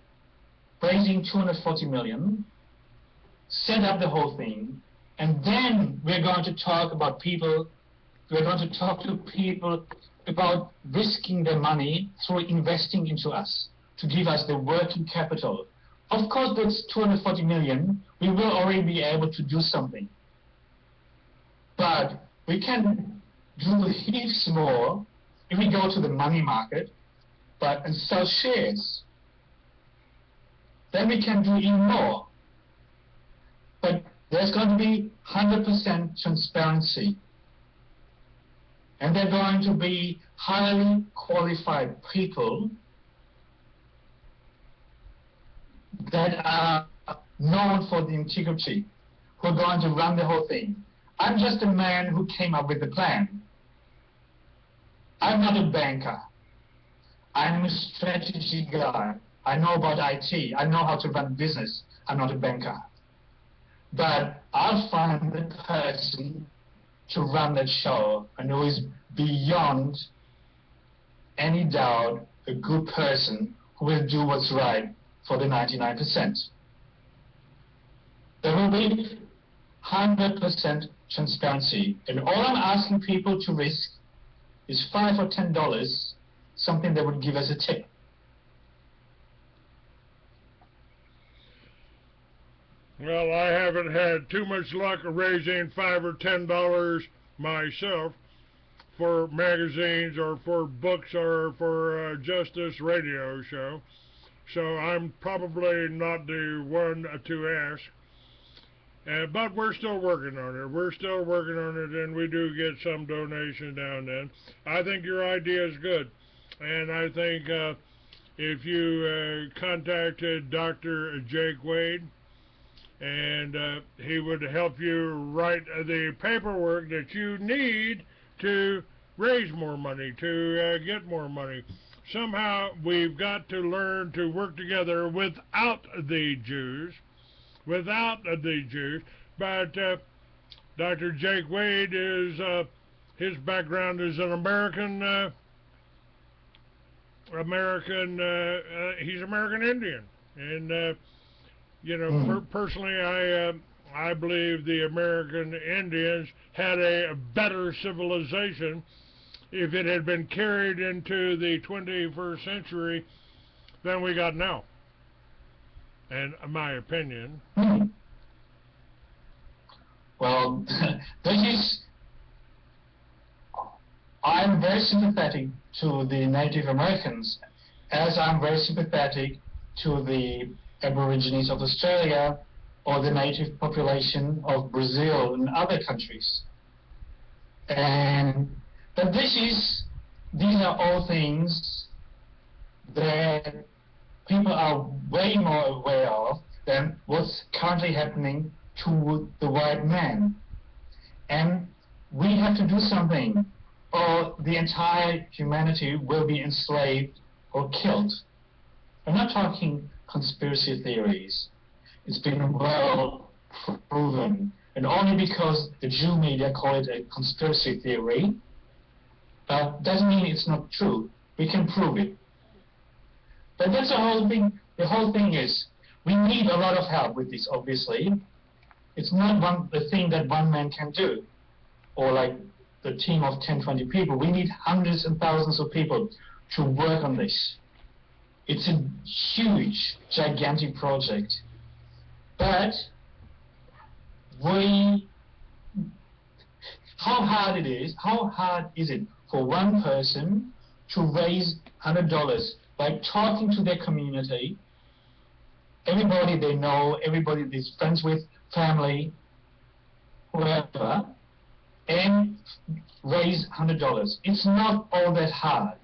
raising $240 million, set up the whole thing, and then we're going to talk about people, we're going to talk to people about risking their money through investing into us, to give us the working capital. Of course, that's $240 million. We will already be able to do something. But we can do heaps more if we go to the money market and sell shares. Then we can do even more. But there's going to be 100% transparency. And they're going to be highly qualified people that are known for the integrity, who are going to run the whole thing. I'm just a man who came up with the plan. I'm not a banker. I'm a strategy guy. I know about IT. I know how to run business. I'm not a banker. But I'll find the person to run that show and who is beyond any doubt a good person who will do what's right for the 99%. There will be 100% transparency, and all I'm asking people to risk is $5 or $10, something that would give us a tip. Well, I haven't had too much luck raising $5 or $10 myself for magazines or for books or for just this radio show, so I'm probably not the one to ask. But we're still working on it. We're still working on it, and we do get some donations now and then. I think your idea is good, and I think if you contacted Dr. Jake Wade, and he would help you write the paperwork that you need to raise more money, to get more money. Somehow we've got to learn to work together without the Jews. But Dr. Jake Wade is, his background is an he's American Indian, and you know, personally, I believe the American Indians had a better civilization if it had been carried into the 21st century than we got now, in my opinion. Well, I'm very sympathetic to the Native Americans, as I'm very sympathetic to the Aborigines of Australia or the native population of Brazil and other countries. But these are all things that people are way more aware of than what's currently happening to the white man. And we have to do something, or the entire humanity will be enslaved or killed. I'm not talking conspiracy theories. It's been well proven, and only because the Jew media call it a conspiracy theory doesn't mean it's not true. We can prove it. But that's the whole thing. The whole thing is we need a lot of help with this, obviously. It's not the thing that one man can do, or like the team of 10, 20 people. We need hundreds and thousands of people to work on this. It's a huge, gigantic project. But how hard is it for one person to raise $100 by talking to their community, everybody they know, everybody they're friends with, family, whoever, and raise $100? It's not all that hard.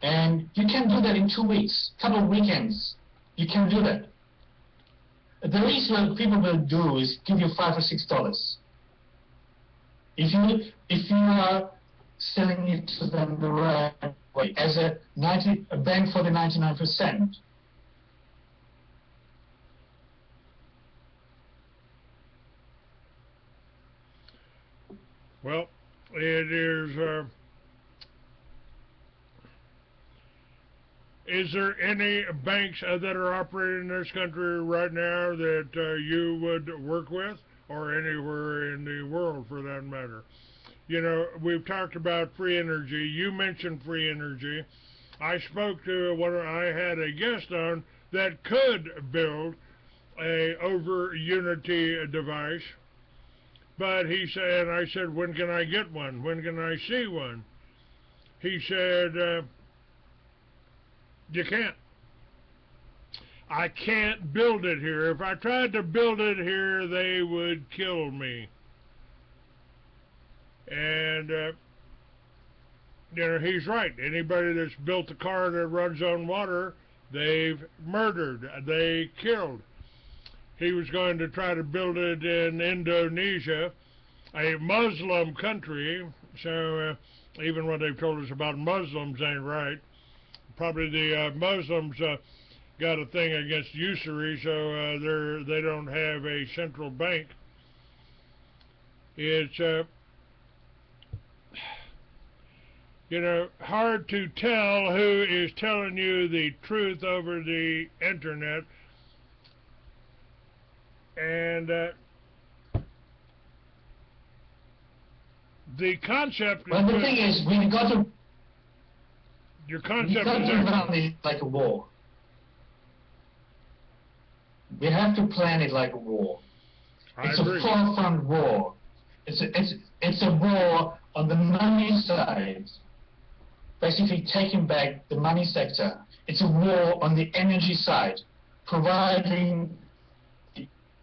And you can do that in 2 weeks, couple of weekends. You can do that. The least what people will do is give you $5 or $6. If you are selling it to them the right way, as a bank for the 99%. Well, it is there any banks that are operating in this country right now that you would work with, or anywhere in the world for that matter? You know, we've talked about free energy. You mentioned free energy. I spoke to I had a guest on that could build a over Unity device, but he said, I said, when can I get one? When can I see one? He said, you can't. I can't build it here. If I tried to build it here, they would kill me. And, you know, he's right. Anybody that's built a car that runs on water, they've murdered. They killed. He was going to try to build it in Indonesia, a Muslim country. So even what they've told us about Muslims ain't right. Probably the Muslims got a thing against usury, so they don't have a central bank. It's you know, hard to tell who is telling you the truth over the internet, and the concept. Well, the thing is, we've got to. Your concept run it like a war. We have to plan it like a war. It's a forefront war. It's a war on the money side, basically taking back the money sector. It's a war on the energy side, providing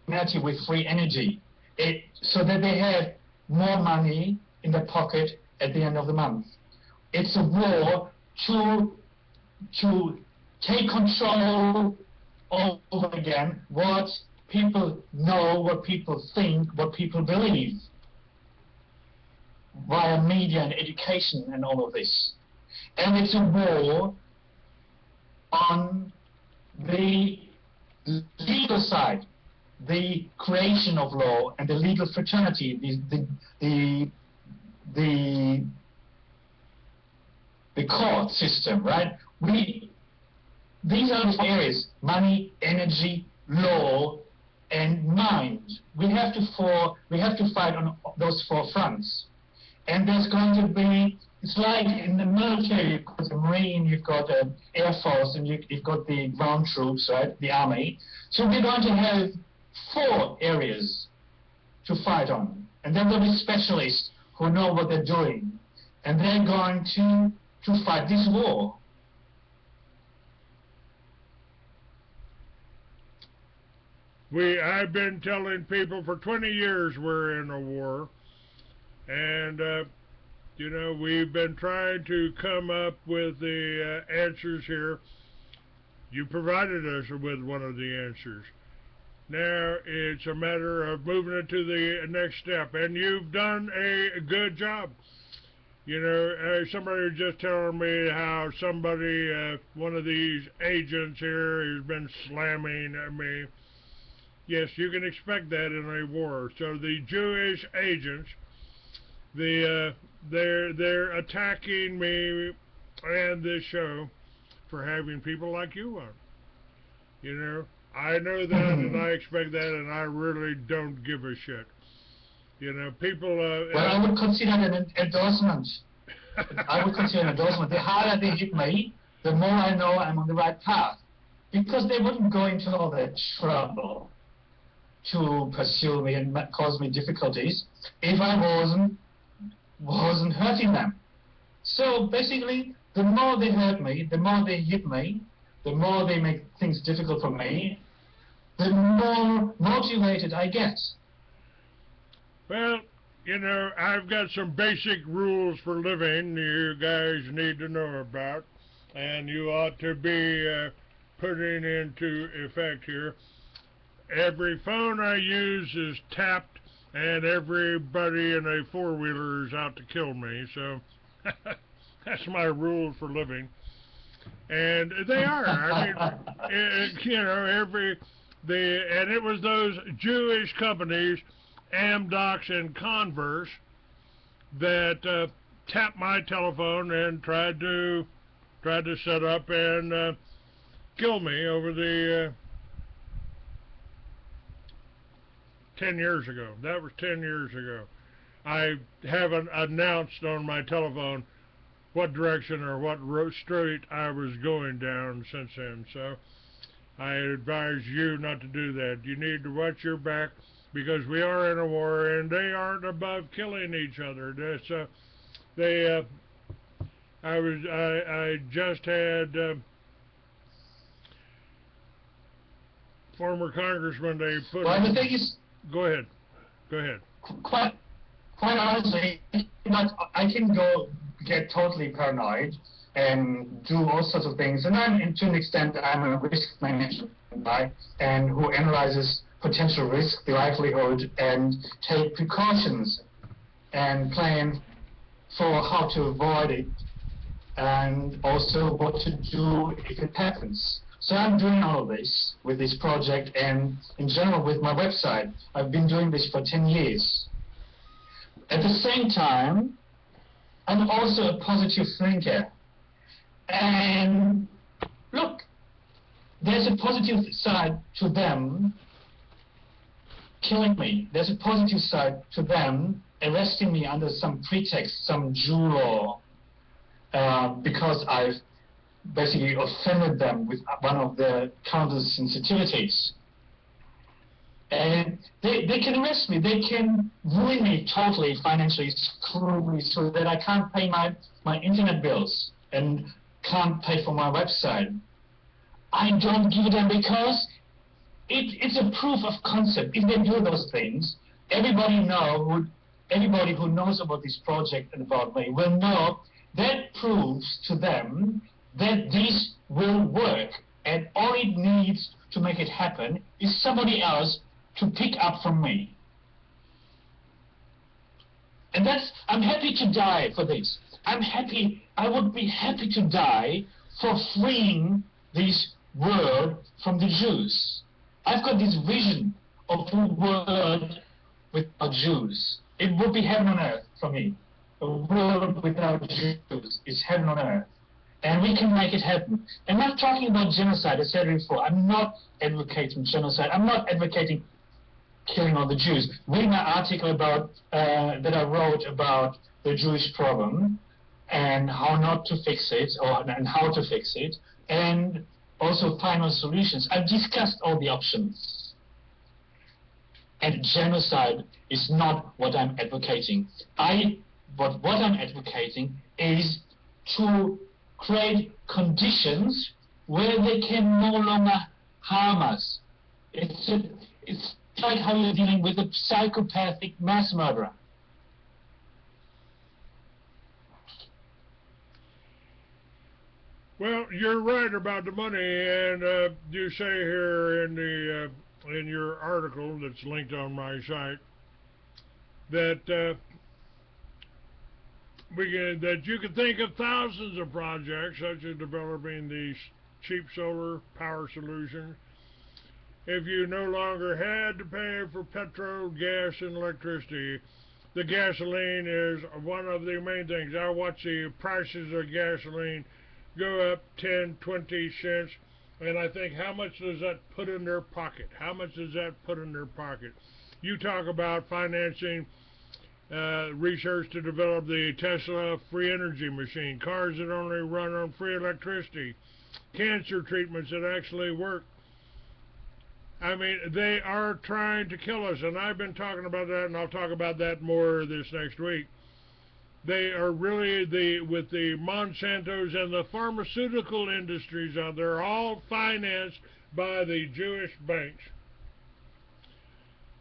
humanity with free energy, so that they have more money in their pocket at the end of the month. It's a war to take control over again what people know, what people think, what people believe, via media and education and all of this. And it's a war on the legal side, the creation of law and the legal fraternity, the court system, right? These are the areas: money, energy, law, and mind. We have to fight on those 4 fronts. And there's going to be, it's like in the military, you've got the Marine, you've got the Air Force, and you've got the ground troops, right? The Army. So we're going to have 4 areas to fight on. And then there'll be specialists who know what they're doing. And they're going to fight this war. I've been telling people for 20 years we're in a war, and you know, we've been trying to come up with the answers here. You provided us with one of the answers. Now it's a matter of moving it to the next step, and you've done a good job. You know, somebody was just telling me how somebody, one of these agents here, has been slamming at me. Yes, you can expect that in a war. So the Jewish agents, they're attacking me and this show for having people like you on. You know, I know that, and I expect that, and I really don't give a shit. You know, people... well, I would consider it an endorsement. I would consider an endorsement. The harder they hit me, the more I know I'm on the right path. Because they wouldn't go into all that trouble to pursue me and cause me difficulties if I wasn't hurting them. So basically, the more they hurt me, the more they hit me, the more they make things difficult for me, the more motivated I get. Well, you know, I've got some basic rules for living you guys need to know about. and you ought to be putting into effect here. Every phone I use is tapped, and everybody in a four-wheeler is out to kill me, so that's my rule for living. And they are. I mean, you know, and it was those Jewish companies, Amdocs and Converse, that tapped my telephone and tried to set up and kill me over the 10 years ago. That was 10 years ago. I haven't announced on my telephone what direction or what street I was going down since then. So I advise you not to do that. You need to watch your back, because we are in a war, and they aren't above killing each other. I just had former congressman. They put. Well, the thing is. Go ahead. Go ahead. Quite honestly, I can get totally paranoid and do all sorts of things. And to an extent, I'm a risk management guy, and who analyzes potential risk, the likelihood, and take precautions and plan for how to avoid it, and also what to do if it happens. So I'm doing all of this with this project, and in general with my website. I've been doing this for 10 years. At the same time, I'm also a positive thinker. And look, there's a positive side to them killing me. There's a positive side to them arresting me under some pretext, some Jew law, because I've basically offended them with one of their counter-sensitivities. And they can arrest me. They can ruin me totally financially, screw me so that I can't pay my internet bills and can't pay for my website. I don't give a damn, because it's a proof of concept. If they do those things, everybody who knows about this project and about me will know that proves to them that this will work, and all it needs to make it happen is somebody else to pick up from me. And I'm happy to die for this. I would be happy to die for freeing this world from the Jews. I've got this vision of a world without Jews. It would be heaven on earth for me. A world without Jews is heaven on earth. And we can make it happen. I'm not talking about genocide, as I said before. I'm not advocating genocide. I'm not advocating killing all the Jews. Read my article about that I wrote about the Jewish problem and how not to fix it, and how to fix it, and also final solutions. I've discussed all the options. And genocide is not what I'm advocating. What I'm advocating is to create conditions where they can no longer harm us. It's like how you're dealing with a psychopathic mass murderer. Well, you're right about the money, and you say here in your article that's linked on my site that that you can think of thousands of projects, such as developing these cheap solar power solutions, if you no longer had to pay for petrol, gas, and electricity. The gasoline is one of the main things. I watch the prices of gasoline go up 10, 20 cents, and I think, how much does that put in their pocket? How much does that put in their pocket? You talk about financing research to develop the Tesla free energy machine, cars that only run on free electricity, cancer treatments that actually work. I mean, they are trying to kill us, and I've been talking about that, and I'll talk about that more this next week. They are really, with the Monsantos and the pharmaceutical industries out there, all financed by the Jewish banks.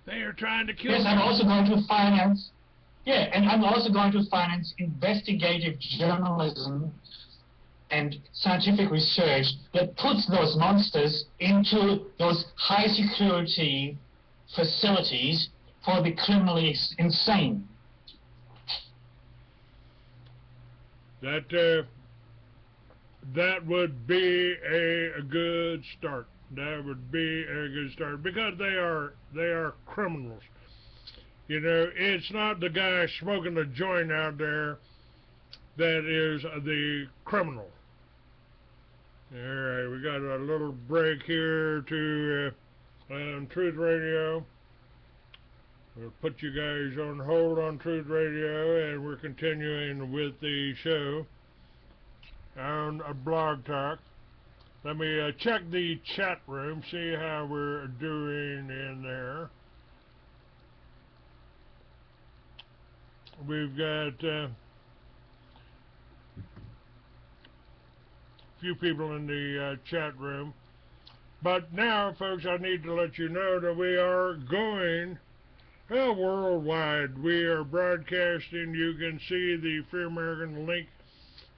They are trying to kill us. Yes, I'm also going to finance. Yeah, and I'm also going to finance investigative journalism and scientific research that puts those monsters into those high security facilities for the criminally insane. That would be a good start. That would be a good start, because they are criminals. You know, it's not the guy smoking a joint out there that is the criminal. All right, we got a little break here to on Truth Radio. We'll put you guys on hold on Truth Radio, and we're continuing with the show on Blog Talk. Let me check the chat room, see how we're doing in there. We've got a few people in the chat room. But now, folks, I need to let you know that we are going worldwide. We are broadcasting. You can see the Free American link,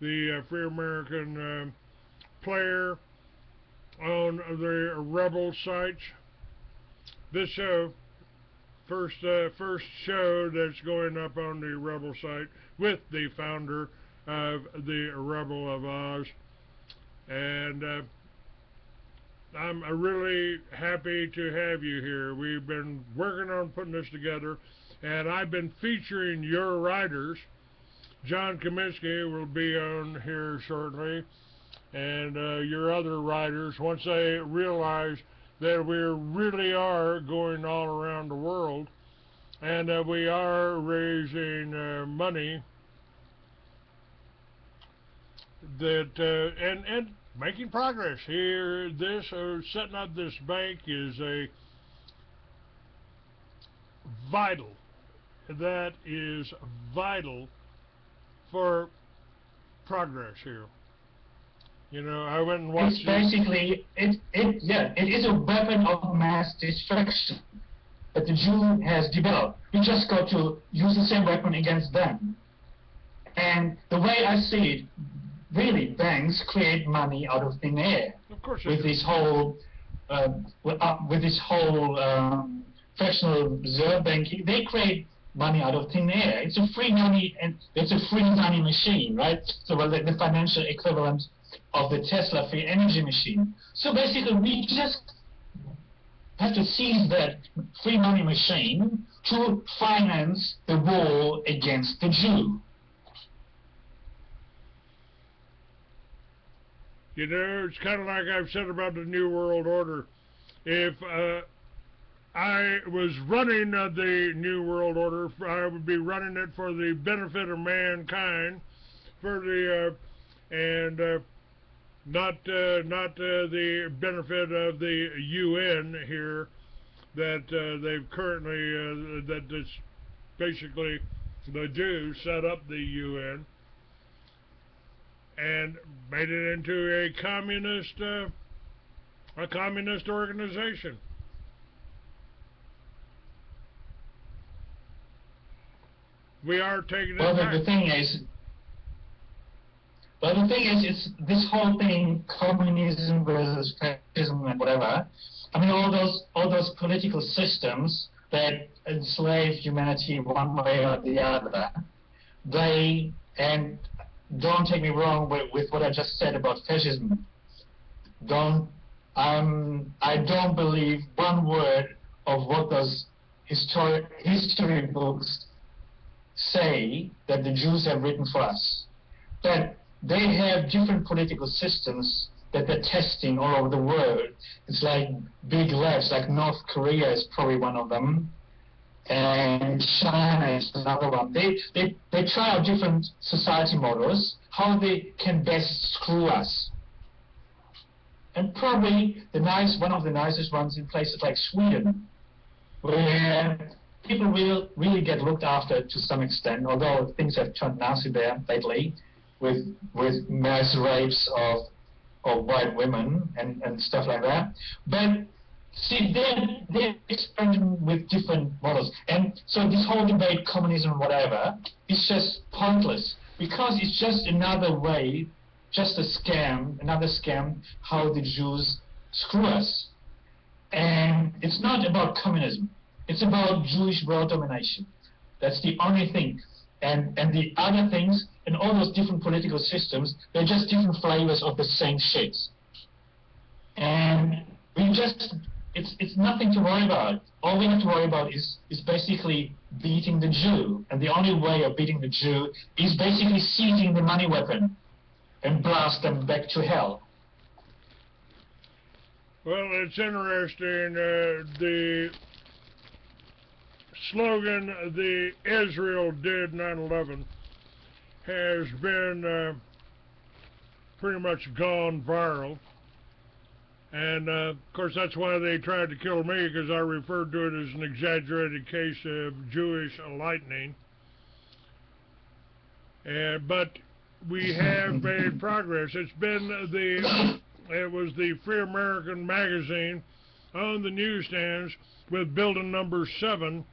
the Free American player on the Rebel sites. This show, first show that's going up on the Rebel site with the founder of the Rebel of Oz. And I'm really happy to have you here. We've been working on putting this together, and I've been featuring your writers. John Comiskey will be on here shortly, and your other writers, once they realize that we really are going all around the world, and that we are raising money, that and making progress here. This setting up this bank is a vital. That is vital for progress here. You know, I went and watched. It's basically it is a weapon of mass destruction that the Jew has developed. You just got to use the same weapon against them. And the way I see it, really, banks create money out of thin air. Of course, with this whole fractional reserve banking, they create money out of thin air. It's a free money, and it's a free money machine, right? So the financial equivalent of the Tesla free energy machine. So basically, we just have to seize that free money machine to finance the war against the Jew. You know, it's kind of like I've said about the New World Order. If I was running the New World Order, I would be running it for the benefit of mankind, for the not the benefit of the UN here, that they've currently that this basically the Jews set up the UN and made it into a communist organization. We are taking it back. The thing is, it's this whole thing, communism versus fascism and whatever. I mean, all those political systems that enslave humanity one way or the other. And don't take me wrong with what I just said about fascism. I don't believe one word of what those history books say that the Jews have written for us. But they have different political systems that they're testing all over the world. It's like big labs, like North Korea is probably one of them, and China is another one. They try out different society models, how they can best screw us. And probably one of the nicest ones in places like Sweden, where people will really get looked after to some extent, although things have turned nasty there lately, with mass rapes of white women and stuff like that. But see, they're experimenting with different models. And so this whole debate, communism, whatever, is just pointless, because it's just another way just a scam, another scam, how the Jews screw us. And it's not about communism. It's about Jewish world domination. That's the only thing. And the other things, and all those different political systems, they're just different flavors of the same shit. And it's nothing to worry about. All we have to worry about is basically beating the Jew. And the only way of beating the Jew is basically seizing the money weapon and blast them back to hell. Well, it's interesting, the slogan, the Israel did 9/11, has been pretty much gone viral. And, of course, that's why they tried to kill me, because I referred to it as an exaggerated case of Jewish lightning. But we have made progress. It was the Free American magazine on the newsstands with building number 7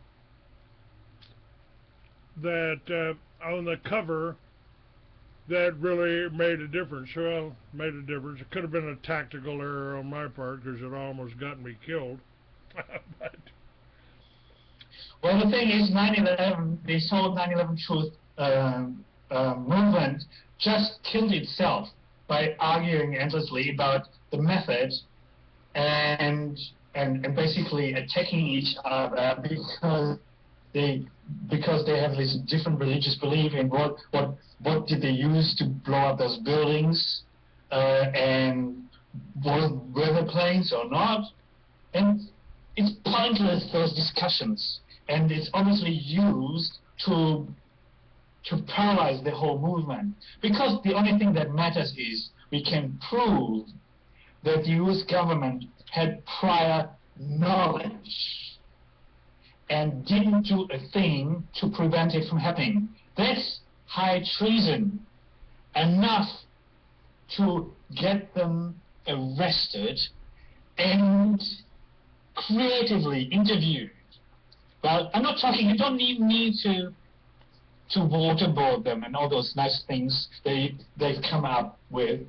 that on the cover that really made a difference. Well, made a difference. It could have been a tactical error on my part because it almost got me killed. But well, the thing is, 9/11, this whole 9/11 truth movement just killed itself by arguing endlessly about the method and basically attacking each other because they have this different religious belief in what did they use to blow up those buildings, and were they planes or not, and it's pointless, those discussions, and it's obviously used to paralyze the whole movement, because the only thing that matters is we can prove that the US government had prior knowledge and didn't do a thing to prevent it from happening. That's high treason, enough to get them arrested and creatively interviewed. Well, I'm not talking, you don't even need to waterboard them and all those nice things they've come up with,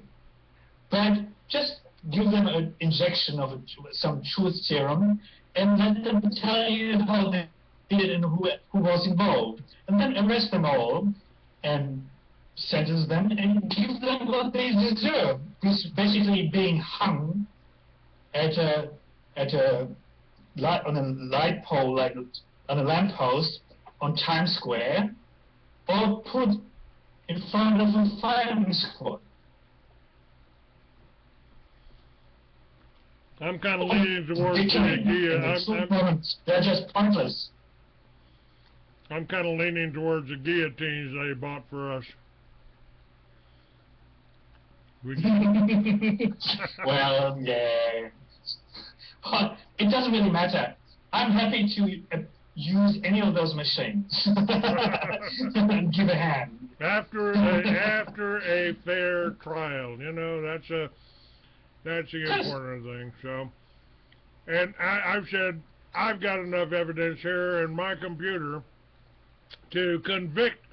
but just give them an injection of some truth serum and let them tell you how they did it and who was involved, and then arrest them all and sentence them and give them what they deserve. This basically being hung on a light pole, like on a lamppost on Times Square, or put in front of a firing squad. I'm kind of leaning towards the idea. They're just pointless. I'm kind of leaning towards the guillotines they bought for us. Well, yeah. But it doesn't really matter. I'm happy to use any of those machines and give a hand. After a fair trial, you know, that's the important thing. So, and I've said I've got enough evidence here in my computer to convict,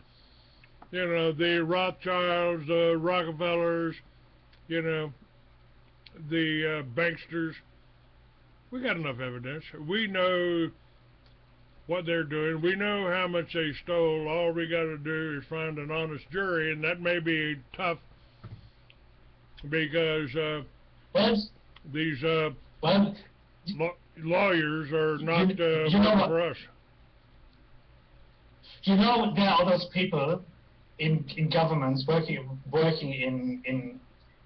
you know, the Rothschilds, the Rockefellers, you know, the banksters. We got enough evidence. We know what they're doing. We know how much they stole. All we got to do is find an honest jury, and that may be tough because these lawyers are not working for us. You know, there are those people in governments working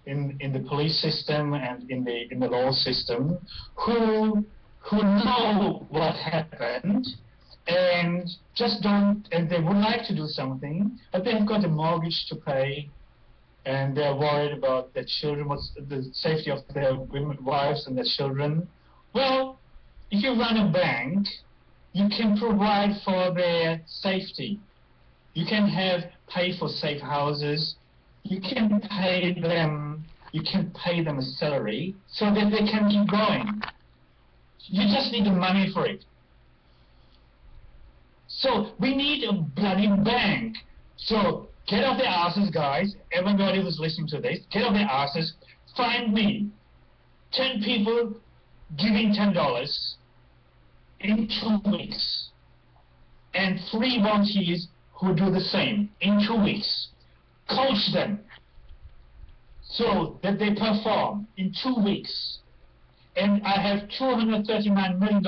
in the police system and in the law system who know what happened and just don't, and they would like to do something, but they've got a mortgage to pay and they're worried about their children, what's the safety of their wives and their children. Well, if you run a bank, you can provide for their safety. You can pay for safe houses. You can pay them a salary so that they can keep going. You just need the money for it. So we need a bloody bank. So get off their asses, guys. Everybody who's listening to this, get off their asses. Find me 10 people giving $10 in 2 weeks, and 3 volunteers who do the same in 2 weeks. Coach them so that they perform in 2 weeks. And I have $239 million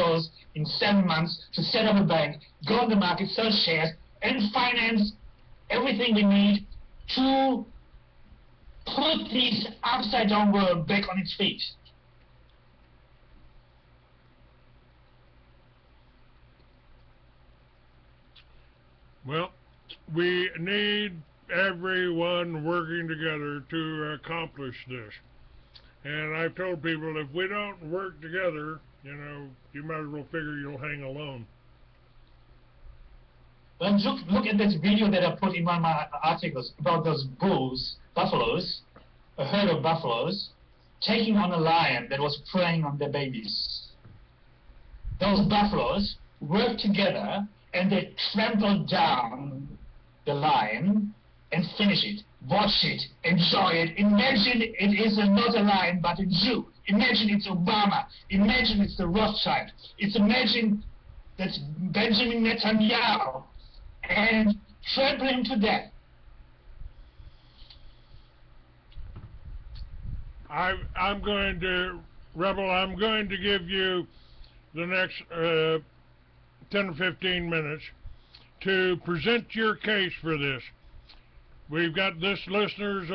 in 7 months to set up a bank, go on the market, sell shares, and finance everything we need to put this upside-down world back on its feet. Well, we need everyone working together to accomplish this. And I've told people, if we don't work together, you know, you might as well figure you'll hang alone. Well, look at this video that I put in one of my articles about those buffaloes, a herd of buffaloes, taking on a lion that was preying on their babies. Those buffaloes worked together and they trampled down the lion and finish it. Watch it, enjoy it. Imagine it is not a lion but a Jew. Imagine it's Obama. Imagine it's the Rothschild. Imagine that's Benjamin Netanyahu. And trample him to death. I'm going to, Rebel, I'm going to give you the next 10 or 15 minutes to present your case for this. We've got this, listeners,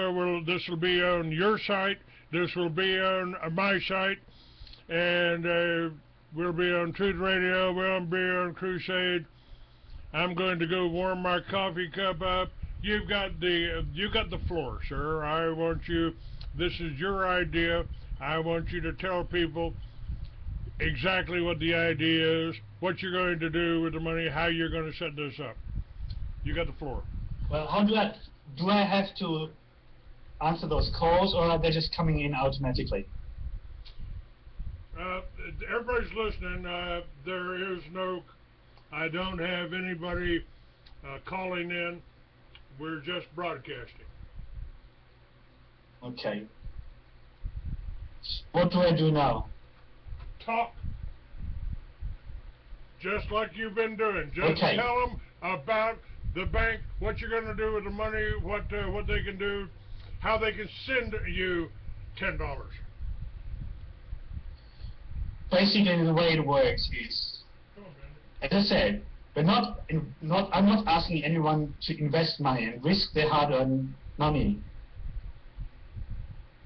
this will be on your site, this will be on my site, and we'll be on Truth Radio, we'll be on Crusade. I'm going to go warm my coffee cup up. You got the floor, sir. I want you, this is your idea. I want you to tell people exactly what the idea is, what you're going to do with the money, how you're going to set this up. You got the floor. Well, how do I have to answer those calls, or are they just coming in automatically? Everybody's listening. There is no, I don't have anybody calling in. We're just broadcasting. Okay. What do I do now? Talk. Just like you've been doing. Just okay. Tell them about the bank, what you're going to do with the money, what they can do, how they can send you $10. Basically, the way it works is, as I said, I'm not asking anyone to invest money and risk their hard-earned money.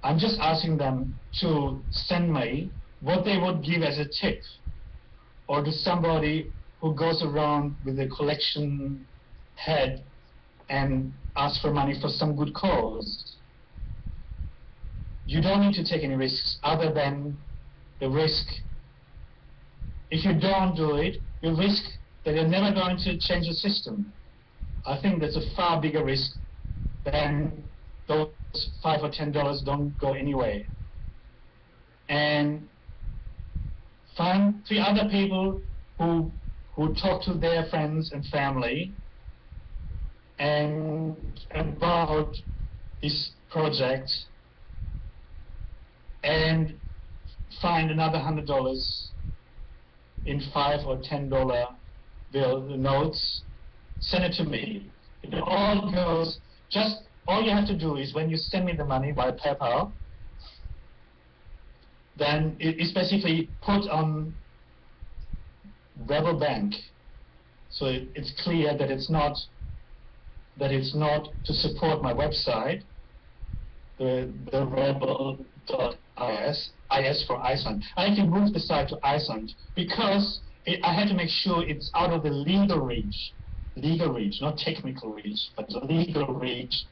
I'm just asking them to send me what they would give as a tip, or to somebody who goes around with a collection head and asks for money for some good cause. You don't need to take any risks other than the risk. If you don't do it, you risk that you're never going to change the system. I think that's a far bigger risk than those $5 or $10 don't go anywhere. And find 3 other people who talk to their friends and family and about this project, and find another $100 in $5 or $10 notes, send it to me. It all goes, just all you have to do is when you send me the money by PayPal, then it's basically put on Rebel Bank, so it's clear that it's not to support my website, the rebel.is, IS for Iceland. I can move the site to Iceland because I had to make sure it's out of the legal reach, not technical reach, but the legal reach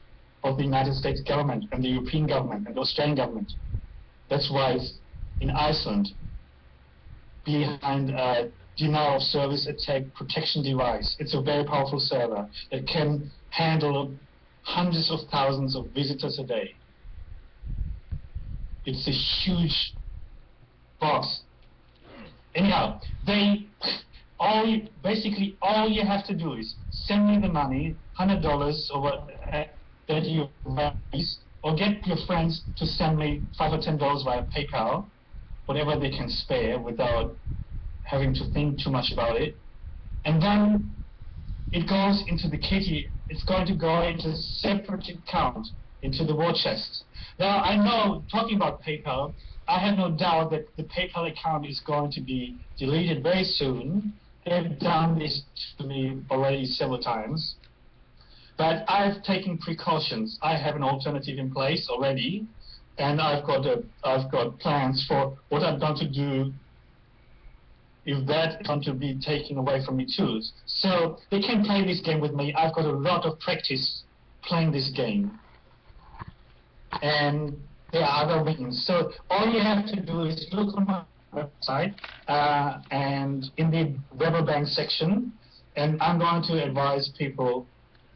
of the United States government and the European government and the Australian government. That's why it's in Iceland, behind a denial of service attack protection device. It's a very powerful server that can handle hundreds of thousands of visitors a day. It's a huge box. Anyhow, basically all you have to do is send me the money, $100 or what that you raise, or get your friends to send me $5 or $10 via PayPal, whatever they can spare without having to think too much about it. And then it goes into the kitty. It's going to go into a separate account, into the war chest. Now, I know, talking about PayPal, I have no doubt that the PayPal account is going to be deleted very soon. They've done this to me already several times. But I've taken precautions. I have an alternative in place already, and I've got plans for what I'm going to do if that's going to be taken away from me too. So they can play this game with me. I've got a lot of practice playing this game. And there are other means. So all you have to do is look on my website and in the Rebel Bank section, and I'm going to advise people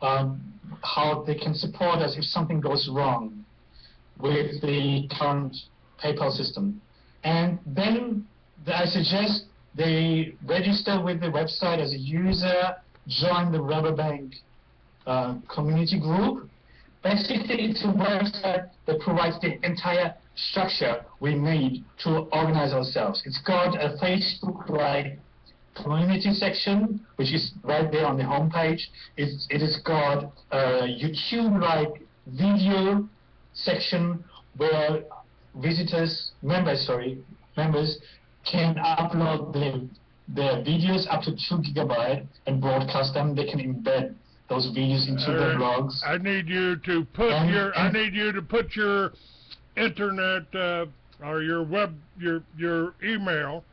how they can support us if something goes wrong with the current PayPal system. And then I suggest they register with the website as a user, join the Rebel Bank community group. Basically, it's a website that provides the entire structure we need to organize ourselves. It's got a Facebook-like community section, which is right there on the homepage. It has got a YouTube-like video section where members can upload their videos up to 2 GB and broadcast them. They can embed those videos into their blogs. I need you to put your internet or your email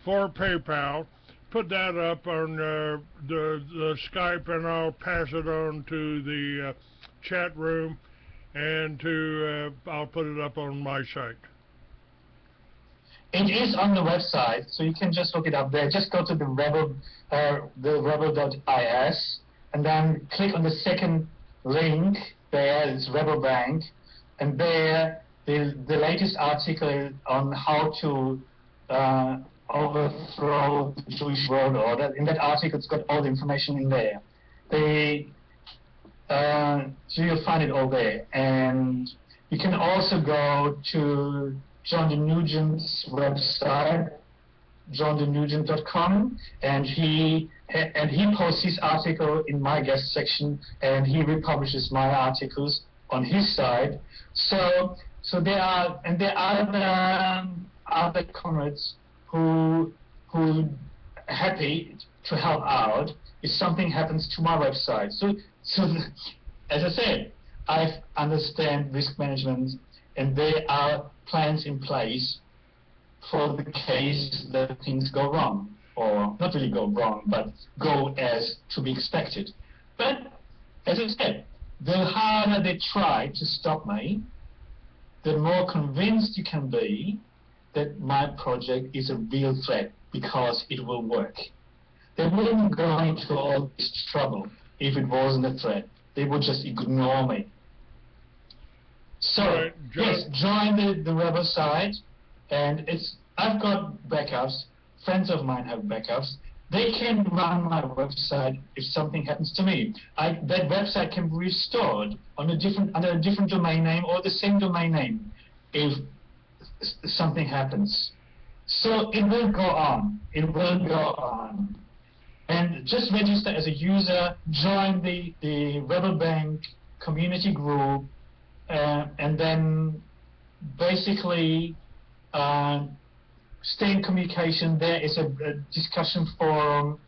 for PayPal. Put that up on the Skype, and I'll pass it on to the chat room, and I'll put it up on my site. It is on the website, so you can just look it up there. Just go to the rebel.is, and then click on the second link there. It's Rebel Bank, and there the latest article on how to overthrow the Jewish world order. In that article, it's got all the information in there. So you'll find it all there. And you can also go to John D. Nugent's website, johndnugent.com, and he posts his article in my guest section, and he republishes my articles on his side. So there are other comrades who happy to help out if something happens to my website. So as I said, I understand risk management, and there are plans in place for the case that things go wrong, or not really go wrong, but go as to be expected. But as I said, the harder they try to stop me, the more convinced you can be that my project is a real threat, because it will work. They wouldn't go into all this trouble if it wasn't a threat. They would just ignore me. So, yes, join the Rebel site, and I've got backups. Friends of mine have backups. They can run my website if something happens to me. That website can be restored on under a different domain name or the same domain name if something happens. So it will go on. It will go on. And just register as a user, join the Rebel Bank community group, and then basically stay in communication. There is a discussion forum,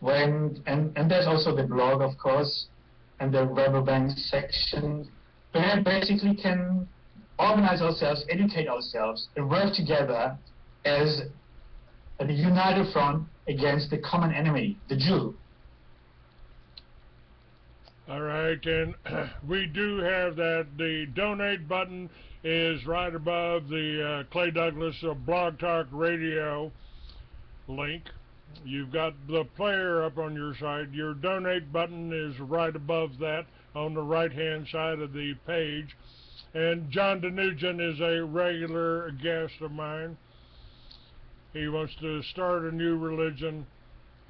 and there's also the blog, of course, and the Rebel Bank section, where basically can organize ourselves, educate ourselves, and work together as a united front against the common enemy, the Jew. All right, and we do have that. The donate button is right above the Clay Douglas Blog Talk Radio link. You've got the player up on your side. Your donate button is right above that on the right-hand side of the page. And John D. Nugent is a regular guest of mine. He wants to start a new religion.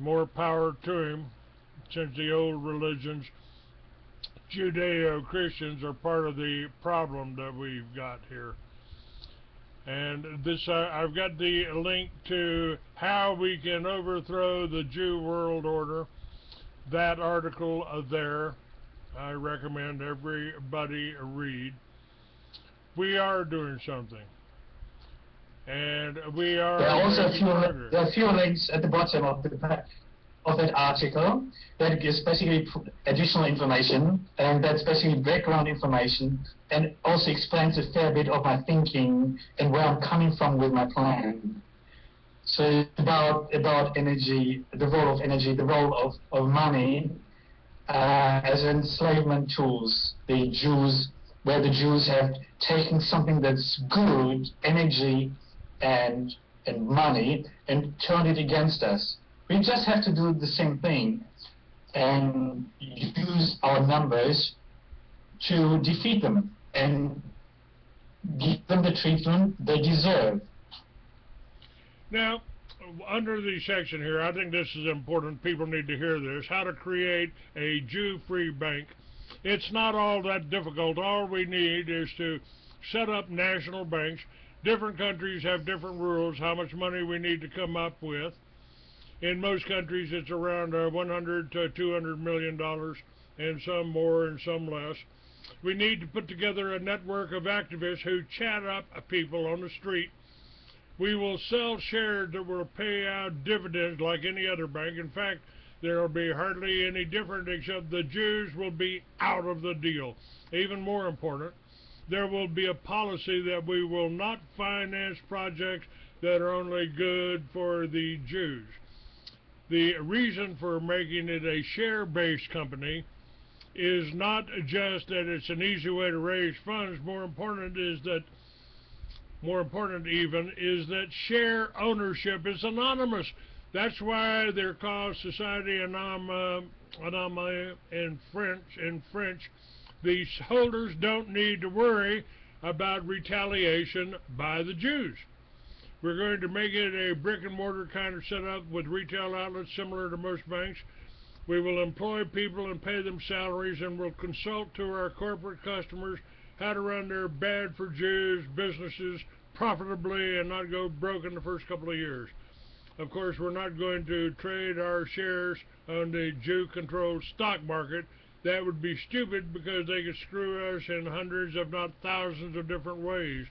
More power to him. since the old religions, Judeo-Christians, are part of the problem that we've got here. And this, I've got the link to how we can overthrow the Jew world order. That article there, I recommend everybody read. We are doing something, and we are. There are also a few links at the bottom of that article that gives basically additional information, and that's basically background information, and also explains a fair bit of my thinking and where I'm coming from with my plan. So it's about energy, the role of energy, the role of money as enslavement tools. The Jews, where the Jews have taken something that's good, energy and money, and turned it against us. We just have to do the same thing and use our numbers to defeat them and give them the treatment they deserve. Now, under the section here, I think this is important. People need to hear this. How to create a Jew-free bank. It's not all that difficult. All we need is to set up national banks. Different countries have different rules, how much money we need to come up with. In most countries, it's around $100 to $200 million, and some more and some less. We need to put together a network of activists who chat up people on the street. We will sell shares that will pay out dividends like any other bank. In fact, there will be hardly any different, except the Jews will be out of the deal. Even more important, there will be a policy that we will not finance projects that are only good for the Jews. The reason for making it a share-based company is not just that it's an easy way to raise funds. More important even is that share ownership is anonymous. That's why they're called Société Anonyme in French. The holders don't need to worry about retaliation by the Jews. We're going to make it a brick-and-mortar kind of setup with retail outlets similar to most banks. We will employ people and pay them salaries, and we'll consult to our corporate customers how to run their bad-for-Jews businesses profitably and not go broke in the first couple of years. Of course, we're not going to trade our shares on the Jew-controlled stock market. That would be stupid because they could screw us in hundreds, if not thousands, of different ways.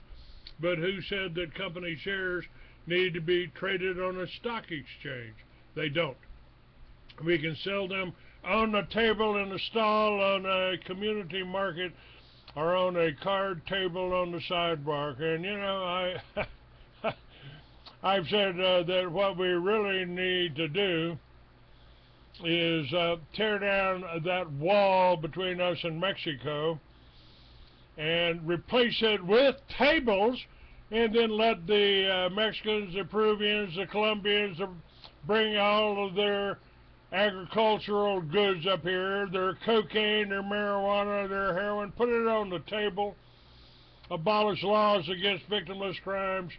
But who said that company shares need to be traded on a stock exchange? They don't. We can sell them on the table in the stall, on a community market, or on a card table on the sidewalk. And you know, I've said that what we really need to do is tear down that wall between us and Mexico and replace it with tables, and then let the Mexicans, the Peruvians, the Colombians bring all of their agricultural goods up here, their cocaine, their marijuana, their heroin, put it on the table, abolish laws against victimless crimes,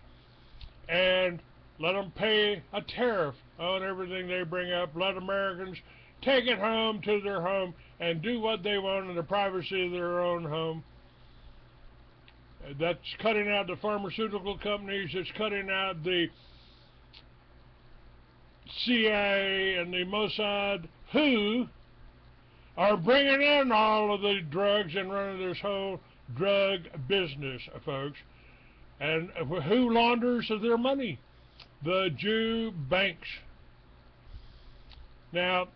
and let them pay a tariff on everything they bring up. Let Americans take it home to their home and do what they want in the privacy of their own home. That's cutting out the pharmaceutical companies. It's cutting out the CIA and the Mossad, who are bringing in all of the drugs and running this whole drug business, folks. And who launders their money? The Jew banks. Now,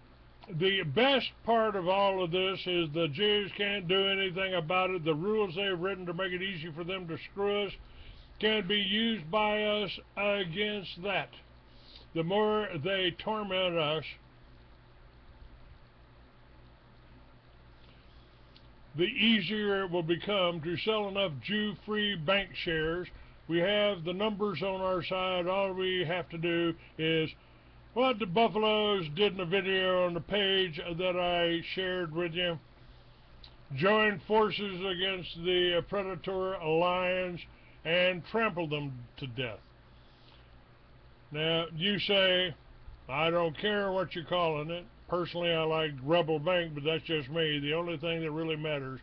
the best part of all of this is the Jews can't do anything about it. The rules they've written to make it easy for them to screw us can be used by us against that. The more they torment us, the easier it will become to sell enough Jew-free bank shares. We have the numbers on our side. All we have to do is what the Buffaloes did in the video on the page that I shared with you. Join forces against the predator lions and trample them to death. Now, you say, I don't care what you're calling it. personally I like Rebel Bank, but that's just me. The only thing that really matters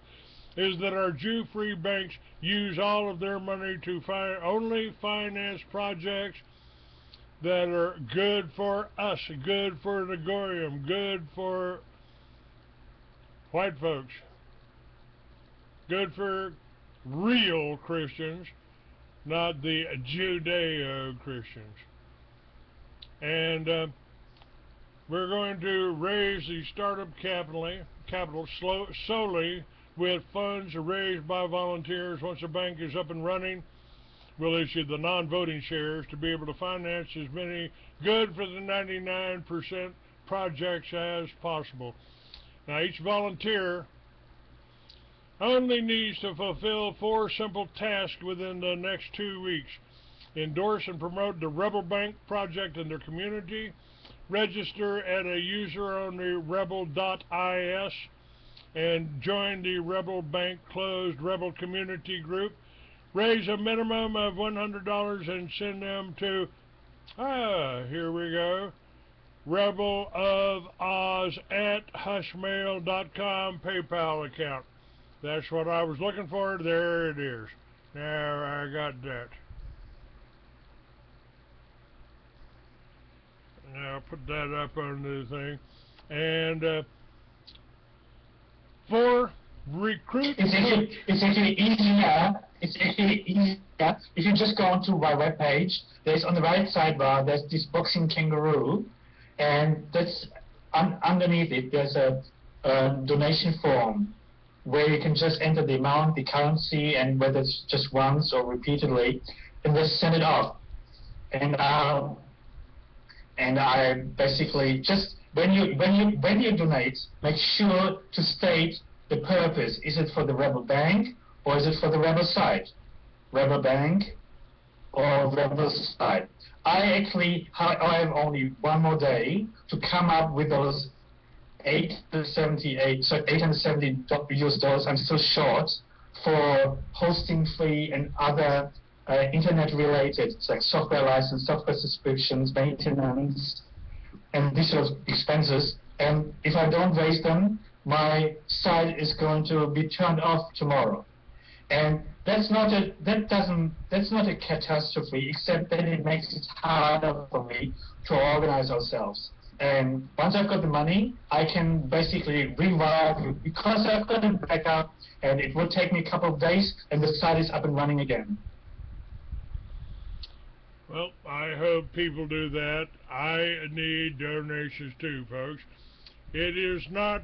is that our Jew-free banks use all of their money to only finance projects that are good for us, good for the Goyim, good for white folks, good for real Christians, not the Judeo-Christians. And we're going to raise the startup capital solely with funds raised by volunteers. Once the bank is up and running, we'll issue the non-voting shares to be able to finance as many good for the 99% projects as possible. Now, each volunteer only needs to fulfill 4 simple tasks within the next 2 weeks. Endorse and promote the Rebel Bank project in their community, register at a user-only rebel.is, and join the Rebel Bank closed Rebel community group. Raise a minimum of $100 and send them to, here we go, rebelofoz@hushmail.com PayPal account. That's what I was looking for. There it is. Now I got that. Now I'll put that up on the thing. And for recruitment, it's actually easier. It's actually easier if you just go onto my webpage. There's on the right sidebar. There's this boxing kangaroo, and that's underneath it. There's a donation form where you can just enter the amount, the currency, and whether it's just once or repeatedly, and just send it off. And I basically just when you donate, make sure to state the purpose. Is it for the Rebel Bank or is it for the Rebel site? Rebel Bank or Rebel site? I have only one more day to come up with those $870 US. I'm still short for hosting fee and other internet related, like software license, software subscriptions, maintenance, and these sort of expenses. And if I don't raise them, my site is going to be turned off tomorrow. And that's not a catastrophe, except that it makes it harder for me to organize ourselves. And once I've got the money, I can basically rewire, because I've got a backup, and it will take me a couple of days, and the site is up and running again. Well, I hope people do that. I need donations too, folks. It is not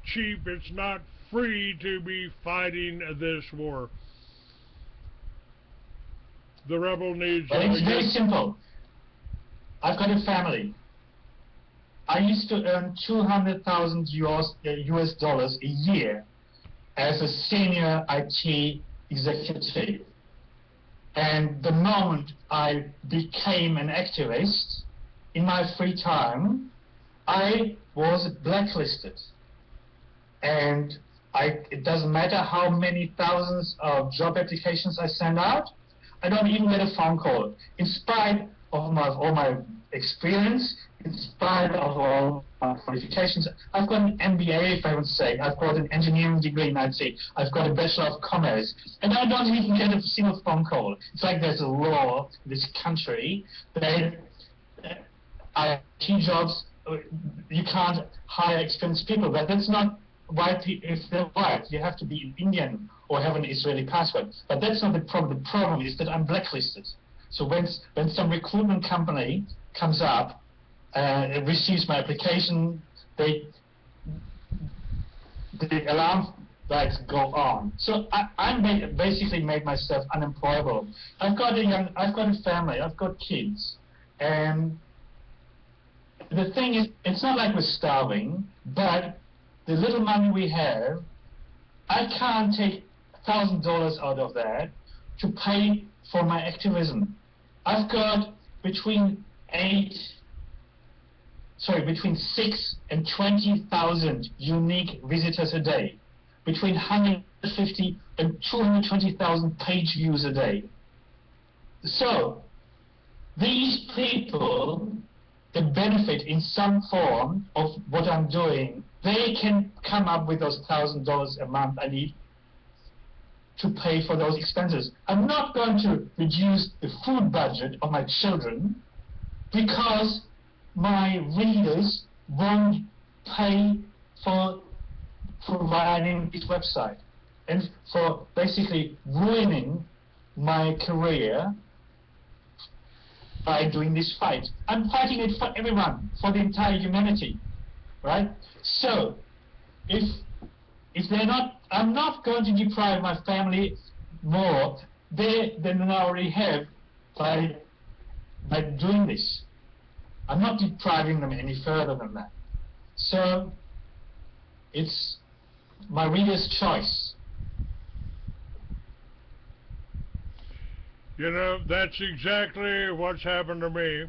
cheap, it's not free to be fighting this war. The rebel needs... Well, it's very simple. I've got a family. I used to earn $200,000 US dollars a year as a senior IT executive. And the moment I became an activist, in my free time, I was blacklisted. And it doesn't matter how many thousands of job applications I send out, I don't even get a phone call. In spite of all my experience, in spite of all my qualifications, I've got an MBA, for heaven's sake. I've got an engineering degree in IT. I've got a Bachelor of Commerce. And I don't even get a single phone call. It's like there's a law in this country that IT jobs, you can't hire experienced people. But that's not white. If they're white, you have to be Indian or have an Israeli passport. But that's not the problem. The problem is that I'm blacklisted. So when some recruitment company comes up and receives my application, the alarm lights go on. So I basically made myself unemployable. I've got a family. I've got kids, and the thing is, it's not like we're starving, but the little money we have, I can't take $1,000 out of that to pay for my activism. I've got between 6 and 20,000 unique visitors a day, between 150 and 220,000 page views a day. So these people the benefit in some form of what I'm doing, they can come up with those $1,000 a month I need to pay for those expenses. I'm not going to reduce the food budget of my children because my readers won't pay for providing this website and for basically ruining my career by doing this fight. I'm fighting it for everyone, for the entire humanity, right? So, if they're not, I'm not going to deprive my family more than I already have by doing this. I'm not depriving them any further than that. So, it's my reader's choice. You know, that's exactly what's happened to me.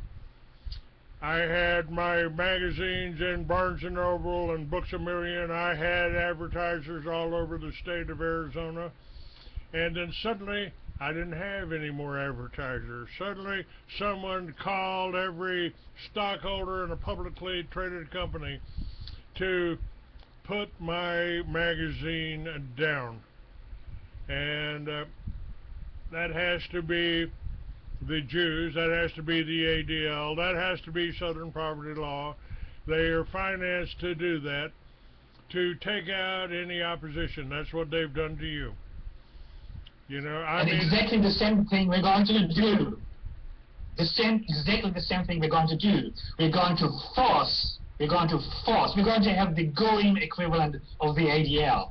I had my magazines in Barnes & Noble and Books A Million. I had advertisers all over the state of Arizona. And then suddenly, I didn't have any more advertisers. Suddenly, someone called every stockholder in a publicly traded company to put my magazine down. And that has to be the Jews, that has to be the ADL, that has to be Southern Poverty Law. They are financed to do that, to take out any opposition. That's what they've done to you. You know, I mean, exactly the same thing we're going to do. Exactly the same thing we're going to do. We're going to have the Goyim equivalent of the ADL.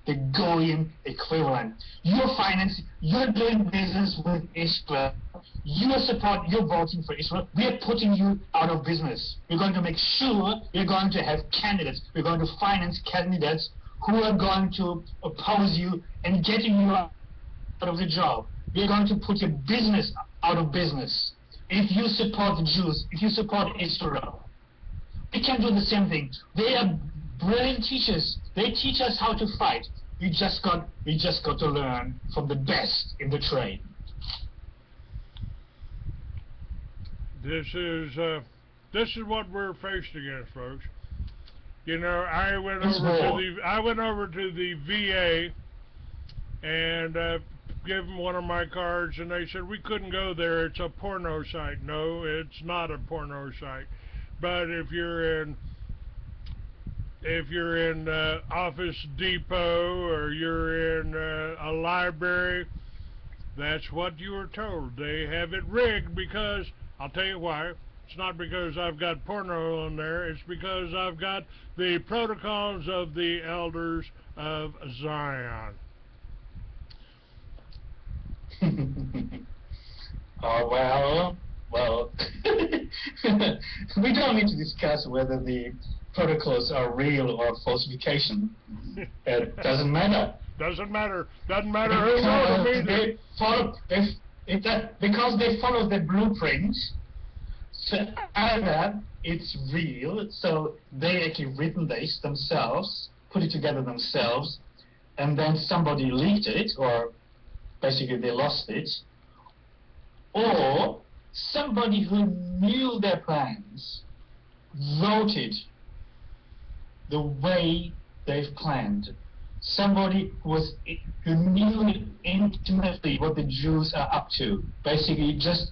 The Goyim equivalent. You're doing business with Israel. You're voting for Israel. We're putting you out of business. We're going to make sure we're going to have candidates. We're going to finance candidates who are going to oppose you and getting you out of the job. We're going to put your business out of business. If you support the Jews, if you support Israel, we can do the same thing. They are brilliant teachers. They teach us how to fight. We just got to learn from the best in the trade. This is what we're faced against, folks. You know, I went over to the VA and gave them one of my cards, and they said we couldn't go there. It's a porno site. No, it's not a porno site. But if you're in Office Depot or you're in a library, that's what you were told. They have it rigged because, I'll tell you why. It's not because I've got porno on there. It's because I've got the protocols of the elders of Zion. Oh, well, we don't need to discuss whether the protocols are real or falsification. It doesn't matter. Doesn't matter. Doesn't matter who wrote them either. Because they follow the blueprint, so either it's real, so they actually written this themselves, put it together themselves, and then somebody leaked it, or basically they lost it, or somebody who knew their plans wrote it the way they've planned. Somebody who knew intimately what the Jews are up to, basically just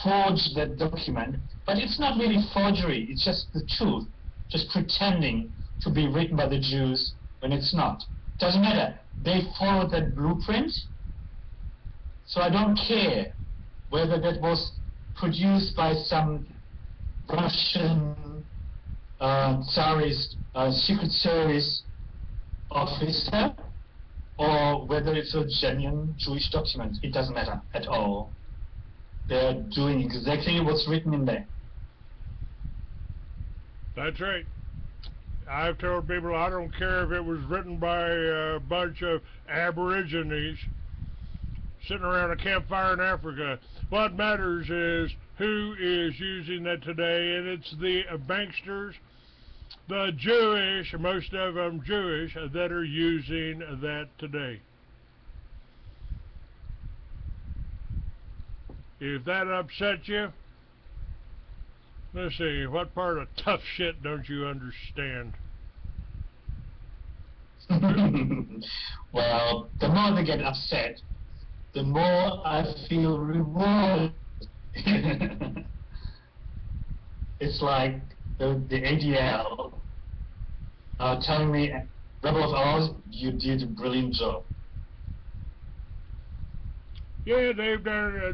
forged that document. But it's not really forgery, it's just the truth, just pretending to be written by the Jews when it's not. Doesn't matter. They followed that blueprint, so I don't care whether that was produced by some Russian Tsarist Secret Service officer or whether it's a genuine Jewish document. It doesn't matter at all. They're doing exactly what's written in there. That's right. I've told people I don't care if it was written by a bunch of aborigines sitting around a campfire in Africa. What matters is who is using that today, and it's the banksters, the Jewish, most of them Jewish, that are using that today. If that upsets you, Let's see, what part of tough shit don't you understand? Well, the more they get upset, the more I feel rewarded. It's like the ADL telling me, Rebel of ours, you did a brilliant job. Yeah, they've done a